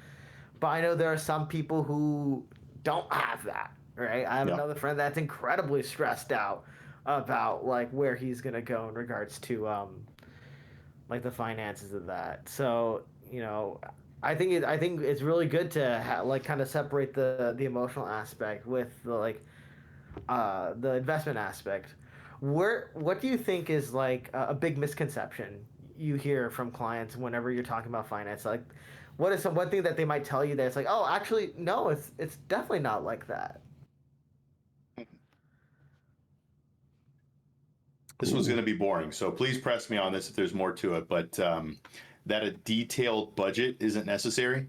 Speaker 3: But I know there are some people who don't have that, right? I have
Speaker 1: Yeah.
Speaker 3: another friend that's incredibly stressed out about like where he's gonna go in regards to like the finances of that. So I think it's really good to like kind of separate the emotional aspect with the investment aspect. What do you think is like a big misconception you hear from clients whenever you're talking about finance? Like, what is some one thing that they might tell you that it's like, oh, actually, no, it's definitely not like that.
Speaker 1: This one's going
Speaker 2: Ooh.
Speaker 1: to be boring, so please press me on this if there's more to it. But that a detailed budget isn't necessary.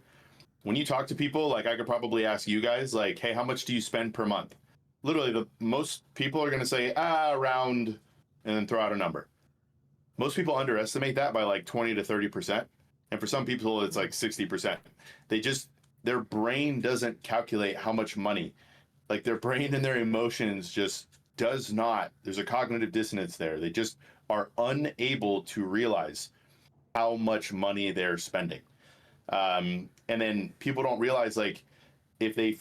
Speaker 1: When you talk to people, like I could probably ask you guys, like, hey, how much do you spend per month? Literally, the most people are going to say, around, and then throw out a number. Most people underestimate that by like 20 to 30%. And for some people, it's like 60%. They just, their brain doesn't calculate how much money, like their brain and their emotions just does not, there's a cognitive dissonance there. They just are unable to realize how much money they're spending. And then people don't realize, like, if they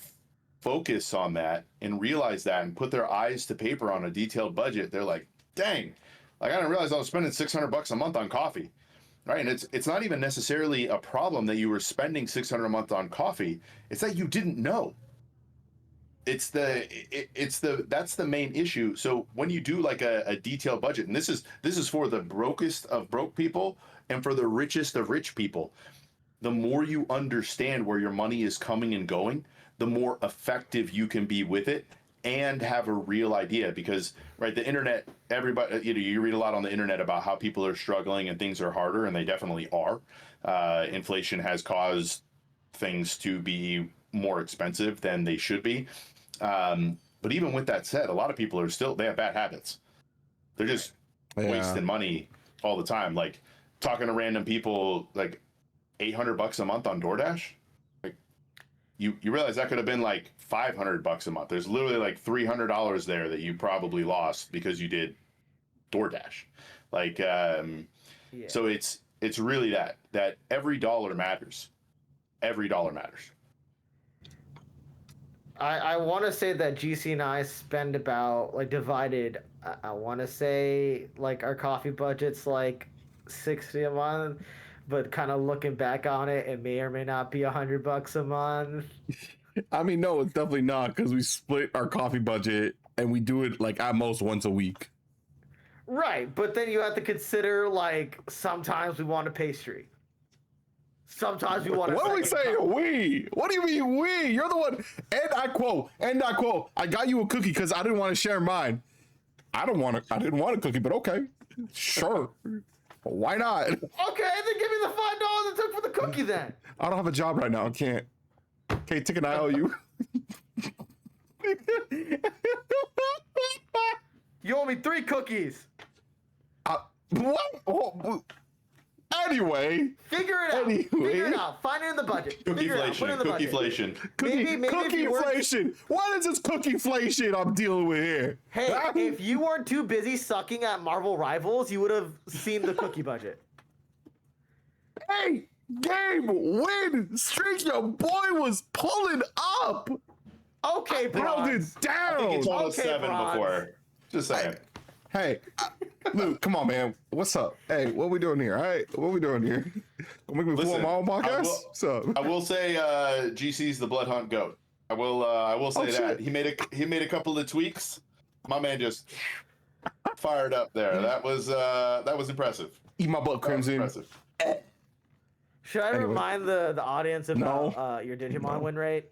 Speaker 1: focus on that and realize that and put their eyes to paper on a detailed budget, they're like, dang, like I didn't realize I was spending $600 a month on coffee. Right. And it's not even necessarily a problem that you were spending 600 a month on coffee. It's that you didn't know. It's the that's the main issue. So when you do like a detailed budget, and this is for the brokest of broke people and for the richest of rich people, the more you understand where your money is coming and going, the more effective you can be with it and have a real idea. Because right, the internet, everybody, you read a lot on the internet about how people are struggling and things are harder, and they definitely are. Inflation has caused things to be more expensive than they should be. But even with that said, a lot of people are still, they have bad habits. They're just wasting money all the time. Like talking to random people, like $800 a month on DoorDash. Like you realize that could have been like $500 a month. There's literally like $300 there that you probably lost because you did DoorDash. Like, so it's really that every dollar matters. Every dollar matters.
Speaker 3: I want to say that GeeC and I spend about, like, divided, I want to say, like, our coffee budget's like $60 a month, but kind of looking back on it, it may or may not be $100 a month.
Speaker 2: I mean, no, it's definitely not, because we split our coffee budget and we do it like at most once a week.
Speaker 3: Right, but then you have to consider, like, sometimes we want a pastry. Sometimes we want.
Speaker 2: What are we saying? We? What do you mean we? You're the one. And I quote. I got you a cookie because I didn't want to share mine. I didn't want a cookie, but okay, sure. Why not?
Speaker 3: Okay, then give me the $5 it took for the cookie. Then
Speaker 2: I don't have a job right now. I can't. Okay, ticket I owe you.
Speaker 3: You owe me 3 cookies.
Speaker 2: What? Oh, anyway.
Speaker 3: Figure it out. Figure it out. Find it in the budget.
Speaker 1: Cookieflation.
Speaker 2: Cookieflation. What is this cookieflation I'm dealing with here?
Speaker 3: Hey, if you weren't too busy sucking at Marvel Rivals, you would have seen the cookie budget.
Speaker 2: Hey, game win streak. Your boy was pulling up.
Speaker 3: Okay, bro.
Speaker 2: Held it down.
Speaker 1: I think it's almost
Speaker 3: Okay,
Speaker 1: 7
Speaker 3: Bronze.
Speaker 1: before. Just saying.
Speaker 2: Hey, Luke, come on, man. What's up? Hey, what we doing here? All right, what we doing here? Gonna make me fool on my own podcast?
Speaker 1: I will say, GC's the Blood Hunt GOAT. I will say that.
Speaker 2: Shit.
Speaker 1: He made a couple of tweaks. My man just fired up there. That was impressive.
Speaker 2: Eat my butt, Crimson.
Speaker 1: Impressive.
Speaker 3: Should I remind the audience about your Digimon win rate?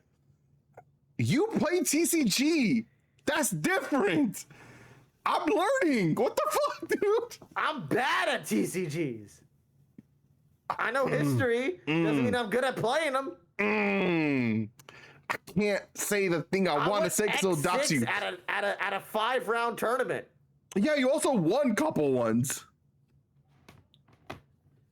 Speaker 2: You play TCG. That's different. I'm learning. What the fuck, dude?
Speaker 3: I'm bad at TCGs. I know history. Doesn't mean I'm good at playing them.
Speaker 2: I can't say the thing I want to say because it'll dox you.
Speaker 3: At a 5-round tournament.
Speaker 2: Yeah, you also won a couple ones.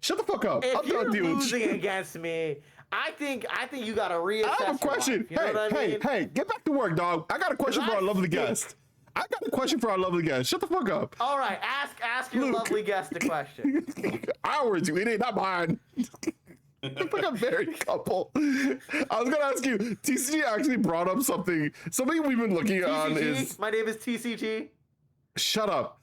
Speaker 2: Shut the fuck up.
Speaker 3: If
Speaker 2: I'm
Speaker 3: you're
Speaker 2: done dealing with
Speaker 3: losing
Speaker 2: you.
Speaker 3: against me, I think you gotta reassess.
Speaker 2: I have a question.
Speaker 3: Your life, you know what I mean?
Speaker 2: Hey, get back to work, dog. I got a question for our lovely guest. Shut the fuck up.
Speaker 3: All right, ask your
Speaker 2: Luke.
Speaker 3: lovely guest a question.
Speaker 2: Ours, you idiot, not mine. It's like a married couple. I was gonna ask you, TCG actually brought up something we've been looking on is.
Speaker 3: My name is TCG.
Speaker 2: Shut up.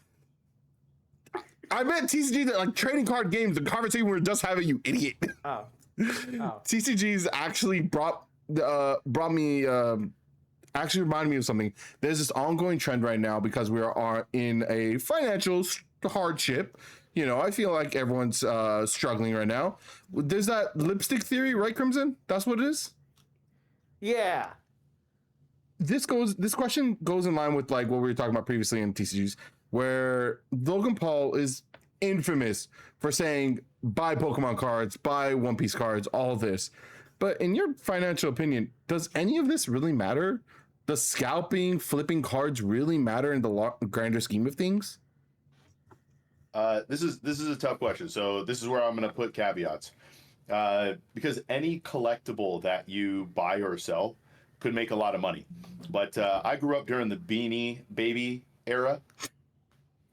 Speaker 2: I meant TCG, like trading card games, the conversation we were just having, you idiot.
Speaker 3: Oh.
Speaker 2: TCG's actually brought me actually reminded me of something. There's this ongoing trend right now because we are in a financial hardship. You know, I feel like everyone's struggling right now. There's that lipstick theory, right, Crimson? That's what it is?
Speaker 3: Yeah.
Speaker 2: This question goes in line with like what we were talking about previously in TCGs, where Logan Paul is infamous for saying buy Pokemon cards, buy One Piece cards, all this. But in your financial opinion, does any of this really matter? Does scalping, flipping cards really matter in the grander scheme of things?
Speaker 1: This is a tough question. So this is where I'm going to put caveats. Because any collectible that you buy or sell could make a lot of money. But I grew up during the Beanie Baby era.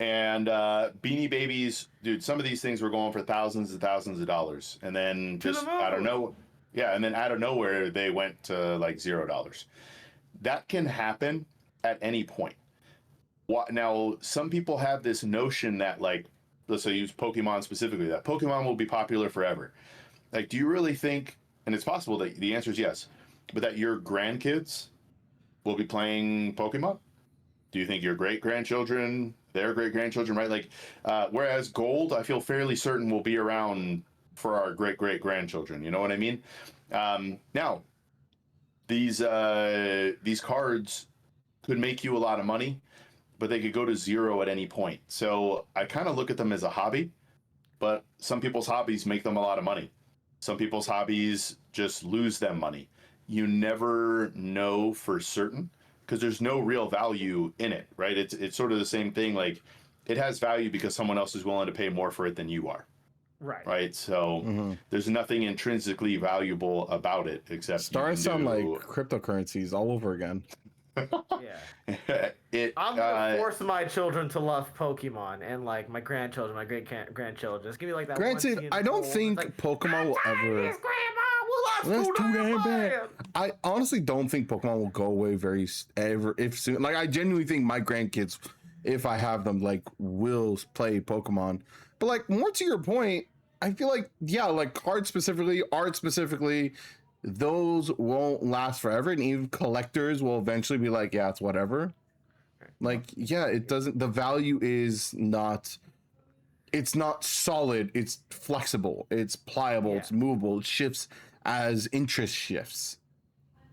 Speaker 1: And Beanie Babies, dude, some of these things were going for thousands and thousands of dollars. And then just out of nowhere, they went to like $0. That can happen at any point. Now, some people have this notion that, like, let's say use Pokemon specifically, that Pokemon will be popular forever. Like, do you really think, and it's possible that the answer is yes, but that your grandkids will be playing Pokemon? Do you think your great-grandchildren, their great-grandchildren, right? Like, whereas gold, I feel fairly certain will be around for our great-great-grandchildren. You know what I mean? Now, these cards could make you a lot of money, but they could go to $0 at any point. So I kind of look at them as a hobby, but some people's hobbies make them a lot of money. Some people's hobbies just lose them money. You never know for certain. because there's no real value in it, right? It's sort of the same thing. Like, it has value because someone else is willing to pay more for it than you are. Right. So there's nothing intrinsically valuable about it except
Speaker 2: starting to sound like cryptocurrencies all over again.
Speaker 3: Yeah. I'm gonna force my children to love Pokemon and like my grandchildren, my great grandchildren. Just give me like that.
Speaker 2: Granted, I don't think
Speaker 3: like,
Speaker 2: Pokemon will ever. That's too damn bad. I honestly don't think Pokemon will go away if soon. Like, I genuinely think my grandkids, if I have them, like, will play Pokemon. But like, more to your point, I feel like, yeah, like cards specifically, art specifically, those won't last forever, and even collectors will eventually be like, yeah, it's whatever. Like, yeah, it doesn't. The value is not. It's not solid. It's flexible. It's pliable. It's movable. It shifts as interest shifts.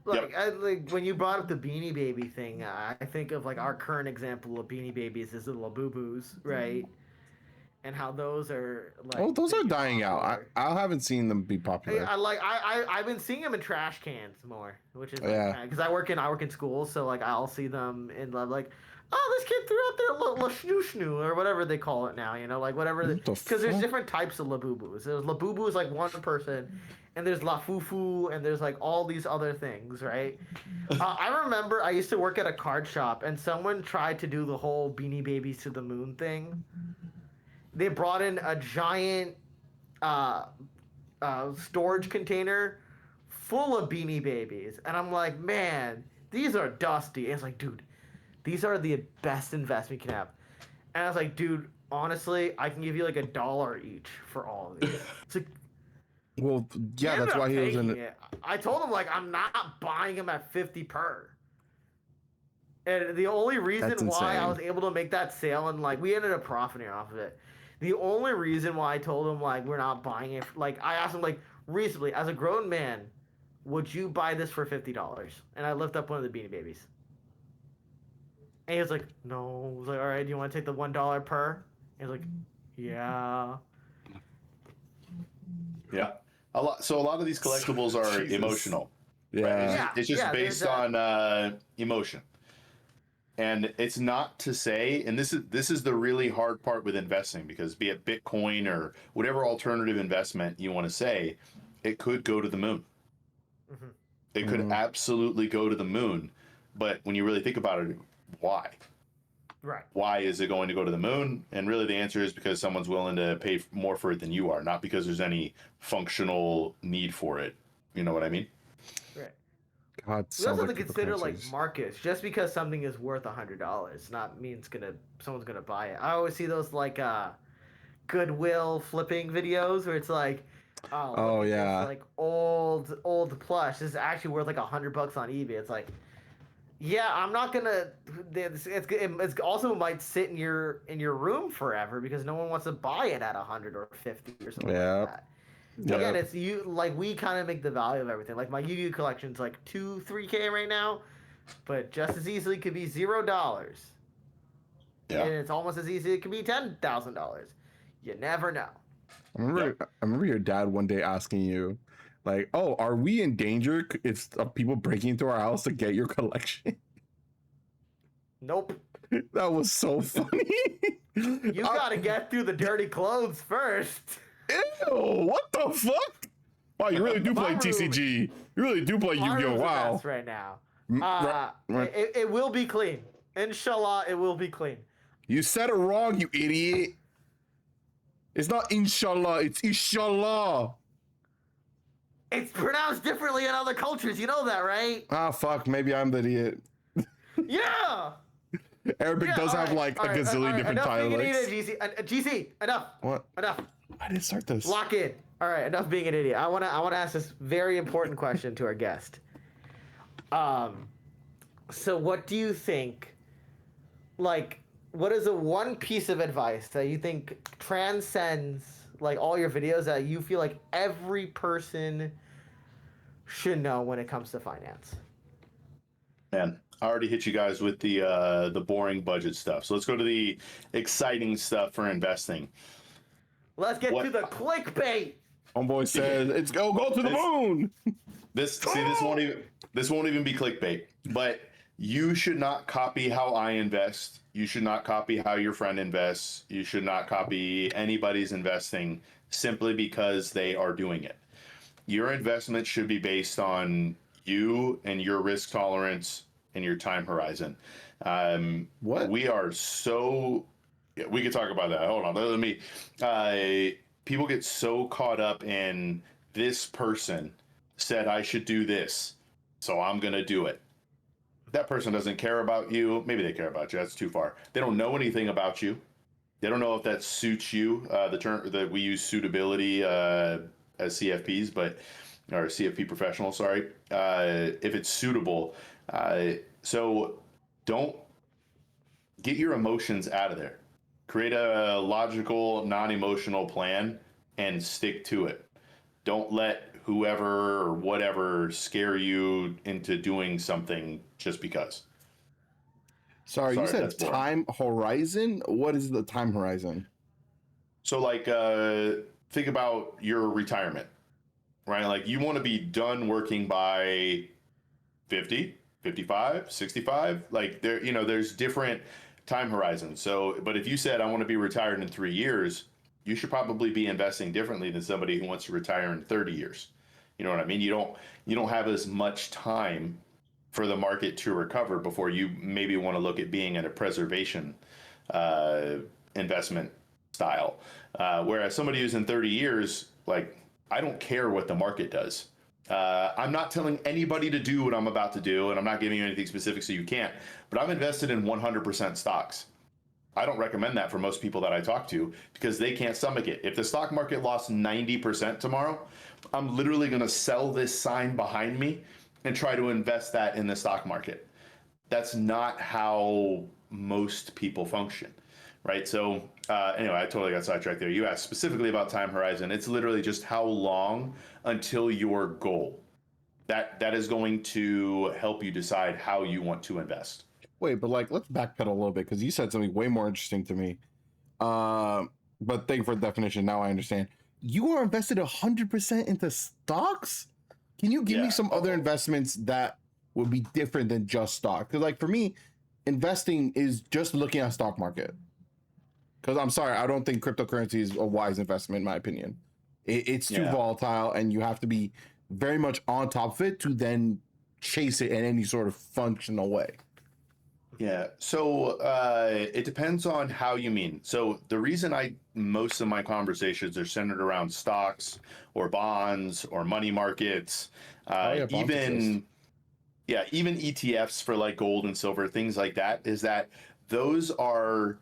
Speaker 3: Like, like when you brought up the Beanie Baby thing, I think of like our current example of Beanie Babies is the Labubus, right? And how those are like
Speaker 2: those are dying out. I haven't seen them be popular.
Speaker 3: I've been seeing them in trash cans more, which is because I work in schools, so like I'll see them in like, oh, this kid threw out their little snoo or whatever they call it now, you know, like whatever, because there's different types of Labubus. There's Labubu is like one person, and there's Lafufu, and there's like all these other things, right? I remember I used to work at a card shop, and someone tried to do the whole Beanie Babies to the Moon thing. They brought in a giant storage container full of Beanie Babies. And I'm like, man, these are dusty. And it's like, dude, these are the best investment you can have. And I was like, dude, honestly, I can give you like $1 each for all of these. It's like,
Speaker 2: well, yeah, that's why he was in it.
Speaker 3: I told him, like, I'm not buying them at 50 per. And the only reason why I was able to make that sale, and like we ended up profiting off of it. The only reason why I told him like we're not buying it, like I asked him like recently, as a grown man, would you buy this for $50? And I lift up one of the Beanie Babies. And he was like, no. I was like, all right, do you want to take the $1 per? And he was like, yeah.
Speaker 1: Yeah. A lot of these collectibles are emotional.
Speaker 2: Yeah.
Speaker 1: Right? It's just based on emotion. And it's not to say, and this is the really hard part with investing, because be it Bitcoin or whatever alternative investment you want to say, it could go to the moon. Mm-hmm. It could absolutely go to the moon. But when you really think about it, why?
Speaker 3: Right.
Speaker 1: Why is it going to go to the moon? And really the answer is because someone's willing to pay more for it than you are, not because there's any functional need for it. You know what I mean?
Speaker 3: Right.
Speaker 2: God,
Speaker 3: we also have to consider like markets. Just because something is worth $100, not means someone's gonna buy it. I always see those like Goodwill flipping videos where it's like,
Speaker 2: oh yeah,
Speaker 3: like old plush. This is actually worth like $100 on eBay. It's like, yeah, I'm not gonna. It's also might sit in your room forever because no one wants to buy it at 100 or 50 or something like that. Again, it's you. Like we kind of make the value of everything. Like my Yu-Gi-Oh collection's like 2-3K right now, but just as easily could be $0. Yeah, and it's almost as easy it could be $10,000. You never know.
Speaker 2: I remember your dad one day asking you, like, "Oh, are we in danger if people breaking into our house to get your collection?"
Speaker 3: Nope.
Speaker 2: That was so funny.
Speaker 3: You gotta get through the dirty clothes first.
Speaker 2: Ew, what the fuck? Wow, you really do play TCG. You really do play Yu-Gi-Oh! Wow.
Speaker 3: Right now. It will be clean. Inshallah, it will be clean.
Speaker 2: You said it wrong, you idiot. It's not inshallah, it's inshallah.
Speaker 3: It's pronounced differently in other cultures. You know that, right?
Speaker 2: Ah, fuck. Maybe I'm the idiot.
Speaker 3: Yeah.
Speaker 2: Arabic does have like a gazillion different dialects.
Speaker 3: GeeC, enough.
Speaker 2: What?
Speaker 3: Enough.
Speaker 2: I didn't start this.
Speaker 3: Lock in. All right, enough being an idiot. I want to ask this very important question to our guest. So what do you think? Like, what is the one piece of advice that you think transcends like all your videos that you feel like every person should know when it comes to finance?
Speaker 1: Man, I already hit you guys with the boring budget stuff. So let's go to the exciting stuff for investing.
Speaker 3: Let's get to the clickbait.
Speaker 2: Homeboy said, "It's go to the moon."
Speaker 1: This won't even be clickbait, but You should not copy how I invest. You should not copy how your friend invests. You should not copy anybody's investing simply because they are doing it. Your investment should be based on you and your risk tolerance and your time horizon.
Speaker 2: What?
Speaker 1: We are so, yeah, we could talk about that. Hold on, let me. People get so caught up in this person said I should do this, so I'm going to do it. That person doesn't care about you. Maybe they care about you. That's too far. They don't know anything about you. They don't know if that suits you. The term that we use suitability as CFPs, or CFP professionals, sorry. If it's suitable. So don't get your emotions out of there. Create a logical, non-emotional plan and stick to it. Don't let whoever or whatever scare you into doing something just because.
Speaker 2: Sorry, you
Speaker 1: Sorry,
Speaker 2: said
Speaker 1: that's boring.
Speaker 2: time horizon? What is the time horizon?
Speaker 1: So like think about your retirement, right? Like you want to be done working by 50, 55, 65. Like there's different time horizons. So, but if you said I want to be retired in 3 years, you should probably be investing differently than somebody who wants to retire in 30 years. You know what I mean? You don't have as much time for the market to recover before you maybe want to look at being in a preservation investment style. Whereas somebody who's in 30 years, like, I don't care what the market does. I'm not telling anybody to do what I'm about to do, and I'm not giving you anything specific so you can't, but I'm invested in 100% stocks. I don't recommend that for most people that I talk to because they can't stomach it. If the stock market lost 90% tomorrow, I'm literally going to sell this sign behind me and try to invest that in the stock market. That's not how most people function, right? So anyway, I totally got sidetracked there. You asked specifically about time horizon. It's literally just how long until your goal. That is going to help you decide how you want to invest.
Speaker 2: Wait, but like, let's backpedal a little bit because you said something way more interesting to me. But thank you for the definition. Now I understand. You are invested 100% into stocks? Can you give me some other investments that would be different than just stock? Because like for me, investing is just looking at stock market. Because I'm sorry, I don't think cryptocurrency is a wise investment in my opinion. It's too volatile, and you have to be very much on top of it to then chase it in any sort of functional way.
Speaker 1: Yeah. So it depends on how you mean. So the reason most of my conversations are centered around stocks or bonds or money markets, even ETFs for like gold and silver, things like that, is that those are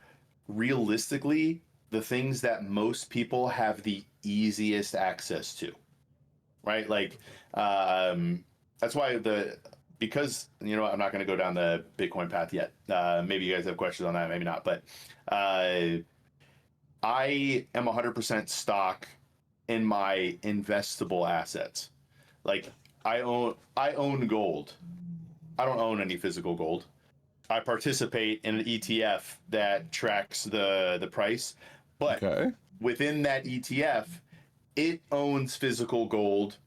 Speaker 1: realistically the things that most people have the easiest access to, right? Like that's why because I'm not going to go down the Bitcoin path yet. Maybe you guys have questions on that, maybe not. But I am 100% stock in my investable assets. Like I own gold. I don't own any physical gold. I participate in an ETF that tracks the price, but within that ETF, it owns physical gold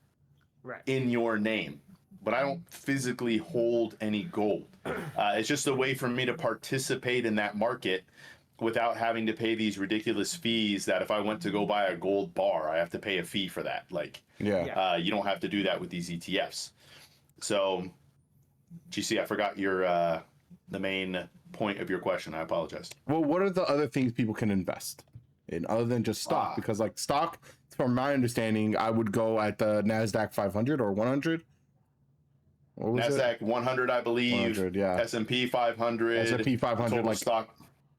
Speaker 1: in your name. But I don't physically hold any gold. It's just a way for me to participate in that market without having to pay these ridiculous fees that if I went to go buy a gold bar, I have to pay a fee for that. Like, you don't have to do that with these ETFs. So, GeeC, I forgot the main point of your question. I apologize.
Speaker 2: Well, what are the other things people can invest in other than just stock? Because like stock, from my understanding, I would go at the NASDAQ 500 or 100.
Speaker 1: NASDAQ 100, I believe.
Speaker 2: 100, yeah.
Speaker 1: S&P 500.
Speaker 2: S&P 500, like
Speaker 1: stock.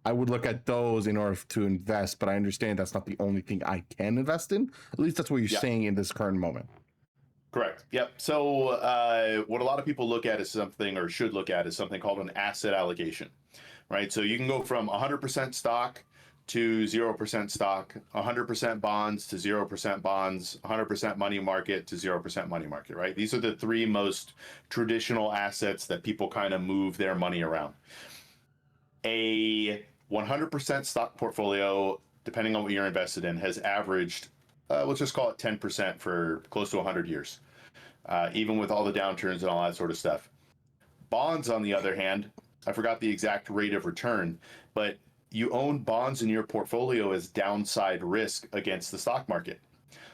Speaker 2: I would look at those in order to invest, but I understand that's not the only thing I can invest in. At least that's what you're saying in this current moment.
Speaker 1: Correct. Yep. So what a lot of people look at is something, or should look at, is something called an asset allocation, right? So you can go from 100% stock to 0% stock, 100% bonds to 0% bonds, 100% money market to 0% money market, right? These are the three most traditional assets that people kind of move their money around. A 100% stock portfolio, depending on what you're invested in, has averaged, let's just call it 10% for close to 100 years, even with all the downturns and all that sort of stuff. Bonds, on the other hand, I forgot the exact rate of return, but you own bonds in your portfolio as downside risk against the stock market.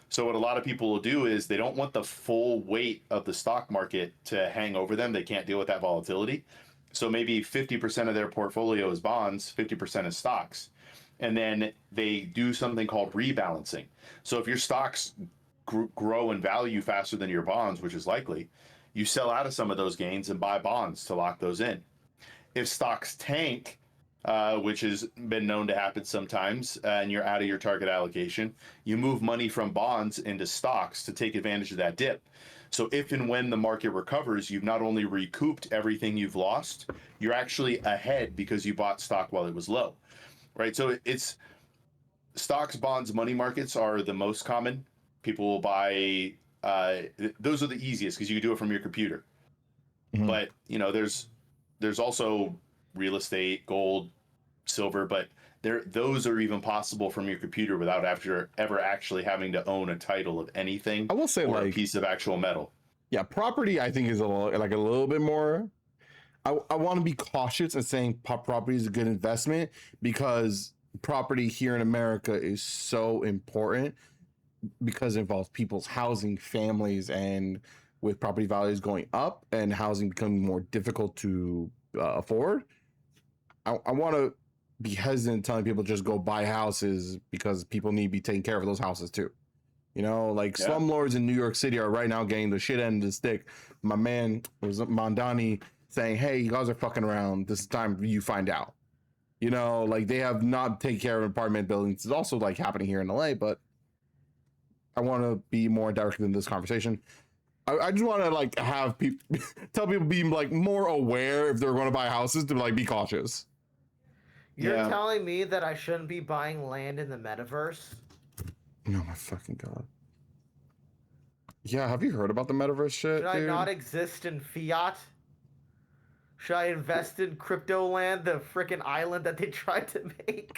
Speaker 1: So what a lot of people will do is they don't want the full weight of the stock market to hang over them. They can't deal with that volatility. So maybe 50% of their portfolio is bonds, 50% is stocks. And then they do something called rebalancing. So if your stocks grow in value faster than your bonds, which is likely, you sell out of some of those gains and buy bonds to lock those in. If stocks tank, which has been known to happen sometimes, and you're out of your target allocation, you move money from bonds into stocks to take advantage of that dip. So if and when the market recovers, you've not only recouped everything you've lost, you're actually ahead because you bought stock while it was low, right? So it's stocks, bonds, money markets are the most common. People will buy, those are the easiest because you can do it from your computer.
Speaker 2: Mhm.
Speaker 1: But, you know, there's also real estate, gold, silver, but those are even possible from your computer without ever actually having to own a title of anything
Speaker 2: I will say,
Speaker 1: or a
Speaker 2: like,
Speaker 1: piece of actual metal.
Speaker 2: yeah, property I think is a little bit more. I want to be cautious in saying property is a good investment because property here in America is so important because it involves people's housing, families, and with property values going up and housing becoming more difficult to afford, I want to be hesitant telling people just go buy houses because people need to be taking care of those houses too. You know, like slumlords in New York City are right now getting the shit end of the stick. My man was Mondani saying, "Hey, you guys are fucking around. This is time you find out." You know, like they have not taken care of apartment buildings. It's also like happening here in LA, but I want to be more direct in this conversation. I just want to like have people tell people be like more aware if they're going to buy houses to like be cautious.
Speaker 3: You're telling me that I shouldn't be buying land in the metaverse?
Speaker 2: Oh my fucking god. Yeah, have you heard about the metaverse shit,
Speaker 3: Should I
Speaker 2: dude?
Speaker 3: not exist in fiat? Should I invest in crypto land, the freaking island that they tried to make?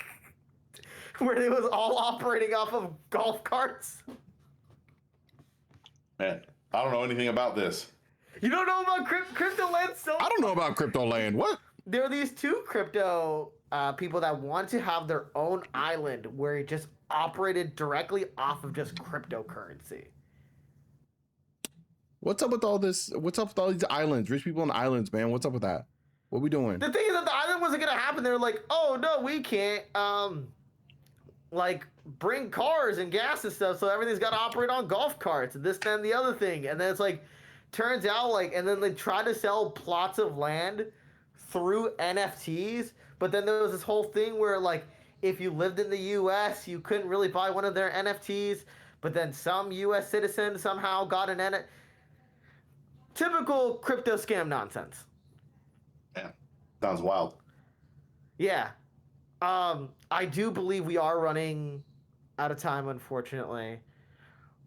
Speaker 3: Where it was all operating off of golf carts?
Speaker 1: Man, I don't know anything about this.
Speaker 3: You don't know about crypto land? So
Speaker 2: I don't know about crypto land. What?
Speaker 3: there are these two crypto people that want to have their own island where it just operated directly off of just cryptocurrency.
Speaker 2: What's up with all this? What's up with all these islands? Rich people on islands, man. What's up with that? What we doing?
Speaker 3: The thing is that the island wasn't gonna happen. They're like, oh no, we can't like bring cars and gas and stuff, so everything's gotta operate on golf carts and this, that, and the other thing. And then it's like turns out like, and then they try to sell plots of land through NFTs, but then there was this whole thing where like if you lived in the US you couldn't really buy one of their NFTs, but then some US citizen somehow got an NFT. Typical crypto scam nonsense.
Speaker 1: Yeah, sounds wild.
Speaker 3: Yeah. I do believe we are running out of time, unfortunately.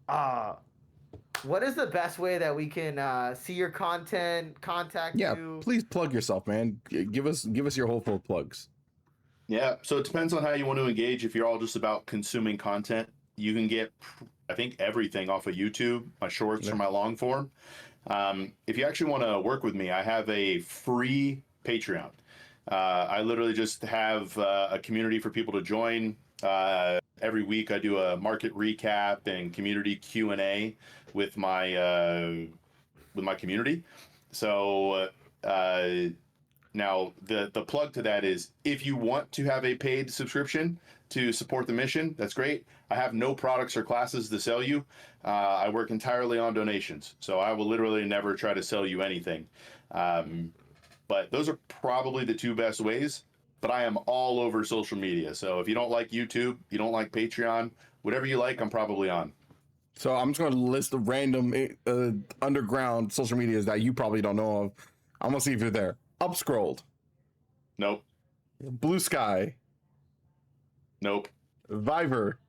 Speaker 3: What is the best way that we can see your content, contact you?
Speaker 2: Please plug yourself, man. Give us your whole full plugs.
Speaker 1: Yeah, so it depends on how you want to engage. If you're all just about consuming content, you can get, I think, everything off of YouTube, my shorts or my long form. If you actually want to work with me, I have a free Patreon. I literally just have a community for people to join. Every week I do a market recap and community Q&A with my community. So now the plug to that is if you want to have a paid subscription to support the mission, that's great. I have no products or classes to sell you. I work entirely on donations, so I will literally never try to sell you anything. But those are probably the two best ways. But I am all over social media. So if you don't like YouTube, you don't like Patreon, whatever you like, I'm probably on.
Speaker 2: So I'm just going to list the random underground social medias that you probably don't know of. I'm going to see if you're there. Upscrolled.
Speaker 1: Nope.
Speaker 2: Blue Sky.
Speaker 1: Nope.
Speaker 2: Viver.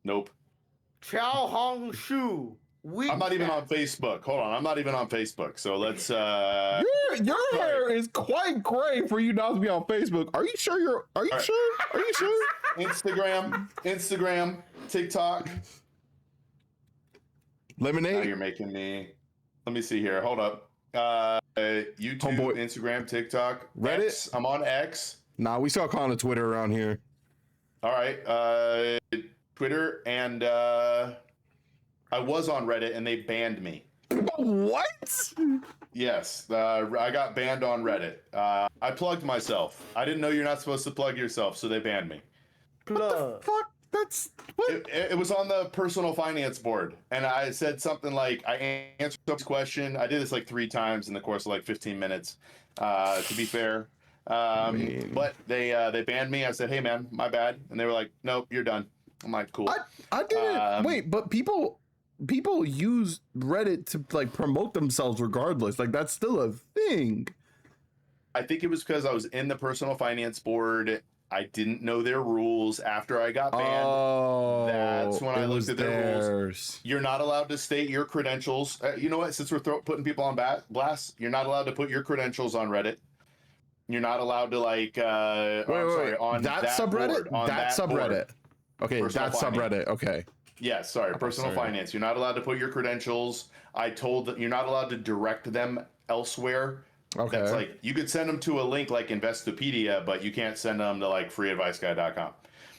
Speaker 1: Nope.
Speaker 3: Chow Hong Shu.
Speaker 1: I'm not even on Facebook. Hold on. I'm not even on Facebook. So let's
Speaker 2: Your hair is quite gray for you not to be on Facebook. Are you sure are you sure?
Speaker 1: Instagram, TikTok.
Speaker 2: Lemonade.
Speaker 1: Now you're making me. Let me see here. Hold up. YouTube,
Speaker 2: Homeboy.
Speaker 1: Instagram, TikTok,
Speaker 2: Reddit?
Speaker 1: X. I'm on X.
Speaker 2: Nah, we start calling it Twitter around here.
Speaker 1: All right. Twitter, and I was on Reddit, and they banned me.
Speaker 2: What?
Speaker 1: Yes, I got banned on Reddit. I plugged myself. I didn't know you're not supposed to plug yourself, so they banned me.
Speaker 3: Plug.
Speaker 2: Fuck. That's what?
Speaker 1: It was on the personal finance board, and I said something like, I answered this question. I did this like 3 times in the course of like 15 minutes, to be fair.
Speaker 2: mean-
Speaker 1: But they banned me. I said, hey man, my bad. And they were like, nope, you're done. I'm like, cool.
Speaker 2: I didn't. Wait, but people use Reddit to like promote themselves regardless. Like that's still a thing.
Speaker 1: I think it was because I was in the personal finance board. I didn't know their rules after I got banned.
Speaker 2: Oh,
Speaker 1: That's when I
Speaker 2: it
Speaker 1: looked
Speaker 2: was
Speaker 1: at their rules.
Speaker 2: theirs.
Speaker 1: You're not allowed to state your credentials. You know what? Since we're putting people on blast, you're not allowed to put your credentials on Reddit. You're not allowed to like.
Speaker 2: Wait.
Speaker 1: On
Speaker 2: that
Speaker 1: that
Speaker 2: subreddit.
Speaker 1: board, on
Speaker 2: that subreddit.
Speaker 1: board.
Speaker 2: Okay,
Speaker 1: Personal
Speaker 2: that
Speaker 1: finance.
Speaker 2: subreddit. Okay.
Speaker 1: Yes, sorry, personal
Speaker 2: sorry.
Speaker 1: finance. You're not allowed to put your credentials. I told that you're not allowed to direct them elsewhere.
Speaker 2: Okay.
Speaker 1: That's like you could send them to a link like Investopedia, but you can't send them to like freeadviceguy.com.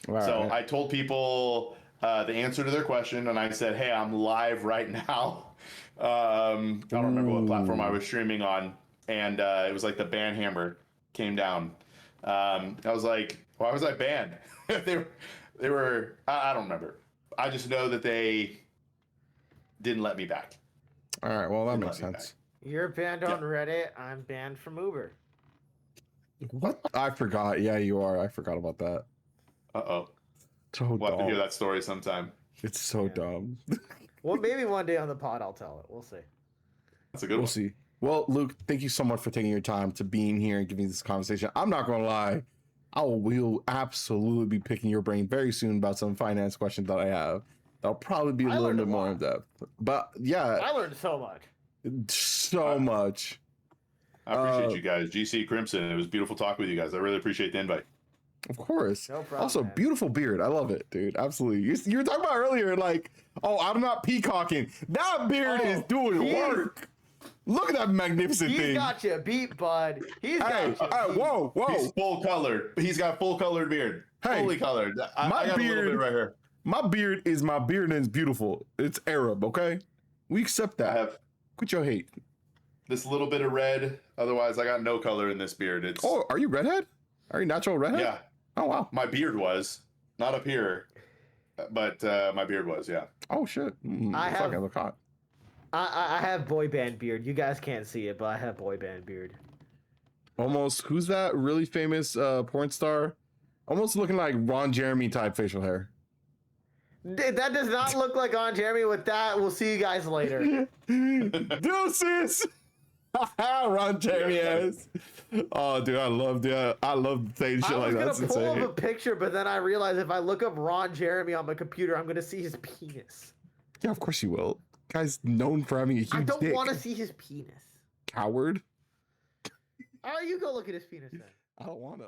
Speaker 2: All
Speaker 1: So
Speaker 2: right.
Speaker 1: I told people the answer to their question, and I said, "Hey, I'm live right now." I don't remember what platform I was streaming on, and it was like the ban hammer came down. I was like, "Why was I banned?" they were. I don't remember. I just know that they didn't let me back.
Speaker 2: All right. Well, that
Speaker 1: Didn't
Speaker 2: makes
Speaker 1: let me
Speaker 2: sense.
Speaker 3: You're banned on Reddit. I'm banned from Uber.
Speaker 2: What? I forgot. Yeah, you are. I forgot about that.
Speaker 1: Uh-oh.
Speaker 2: So
Speaker 1: We'll have to hear
Speaker 2: dumb.
Speaker 1: that story sometime.
Speaker 2: It's so
Speaker 3: Yeah.
Speaker 2: dumb.
Speaker 3: Well, maybe one day on the pod I'll tell it. We'll see.
Speaker 1: That's a good
Speaker 2: We'll
Speaker 1: one.
Speaker 2: see. Well, Luke, thank you so much for taking your time to being here and giving this conversation. I'm not gonna lie, will absolutely be picking your brain very soon about some finance questions that I have. That'll probably be a
Speaker 3: I
Speaker 2: little
Speaker 3: learned
Speaker 2: bit
Speaker 3: a
Speaker 2: more
Speaker 3: lot.
Speaker 2: in depth. But yeah,
Speaker 3: I learned so much.
Speaker 2: so much.
Speaker 1: I appreciate you guys. GeeC Crimson. It was beautiful talking with you guys. I really appreciate the invite.
Speaker 2: Of course.
Speaker 3: No problem,
Speaker 2: Also,
Speaker 3: man.
Speaker 2: beautiful beard. I love it, dude. Absolutely. You were talking about earlier, like, oh, I'm not peacocking. That beard
Speaker 3: Oh,
Speaker 2: is doing
Speaker 3: he's-
Speaker 2: work. Look at that magnificent
Speaker 3: He's
Speaker 2: thing.
Speaker 3: got you beat, bud. He's got
Speaker 2: Hey,
Speaker 3: you beat.
Speaker 2: whoa.
Speaker 1: He's full colored. He's got full colored beard.
Speaker 2: Hey,
Speaker 1: fully colored. I
Speaker 2: my
Speaker 1: got a little
Speaker 2: beard-
Speaker 1: bit right here.
Speaker 2: My beard is my beard and it's beautiful. It's Arab, okay? We accept
Speaker 1: I
Speaker 2: that.
Speaker 1: have
Speaker 2: Quit your hate.
Speaker 1: this little bit of red. Otherwise, I got no color in this beard. It's
Speaker 2: Oh, are you redhead? Are you natural redhead?
Speaker 1: yeah.
Speaker 2: Oh, wow.
Speaker 1: My beard was not up here, but my beard was. Yeah.
Speaker 2: Oh, shit.
Speaker 3: I
Speaker 2: fucking
Speaker 3: have-
Speaker 2: look hot.
Speaker 3: I have boy band beard. You guys can't see it, but I have boy band beard.
Speaker 2: Almost, who's that really famous porn star? Almost looking like Ron Jeremy type facial hair.
Speaker 3: That does not look like on Jeremy with that. We'll see you guys later.
Speaker 2: Deuces! Ron Jeremy ass. Oh, dude, I love saying shit
Speaker 3: I
Speaker 2: like
Speaker 3: was
Speaker 2: that.
Speaker 3: gonna
Speaker 2: That's
Speaker 3: pull
Speaker 2: insane.
Speaker 3: up a picture, but then I realized if I look up Ron Jeremy on my computer, I'm gonna see his penis.
Speaker 2: Yeah, of course you will. Guy's known for having a huge
Speaker 3: I don't
Speaker 2: dick.
Speaker 3: want to see his penis.
Speaker 2: Coward.
Speaker 3: Oh, you go look at his penis then.
Speaker 2: I don't wanna.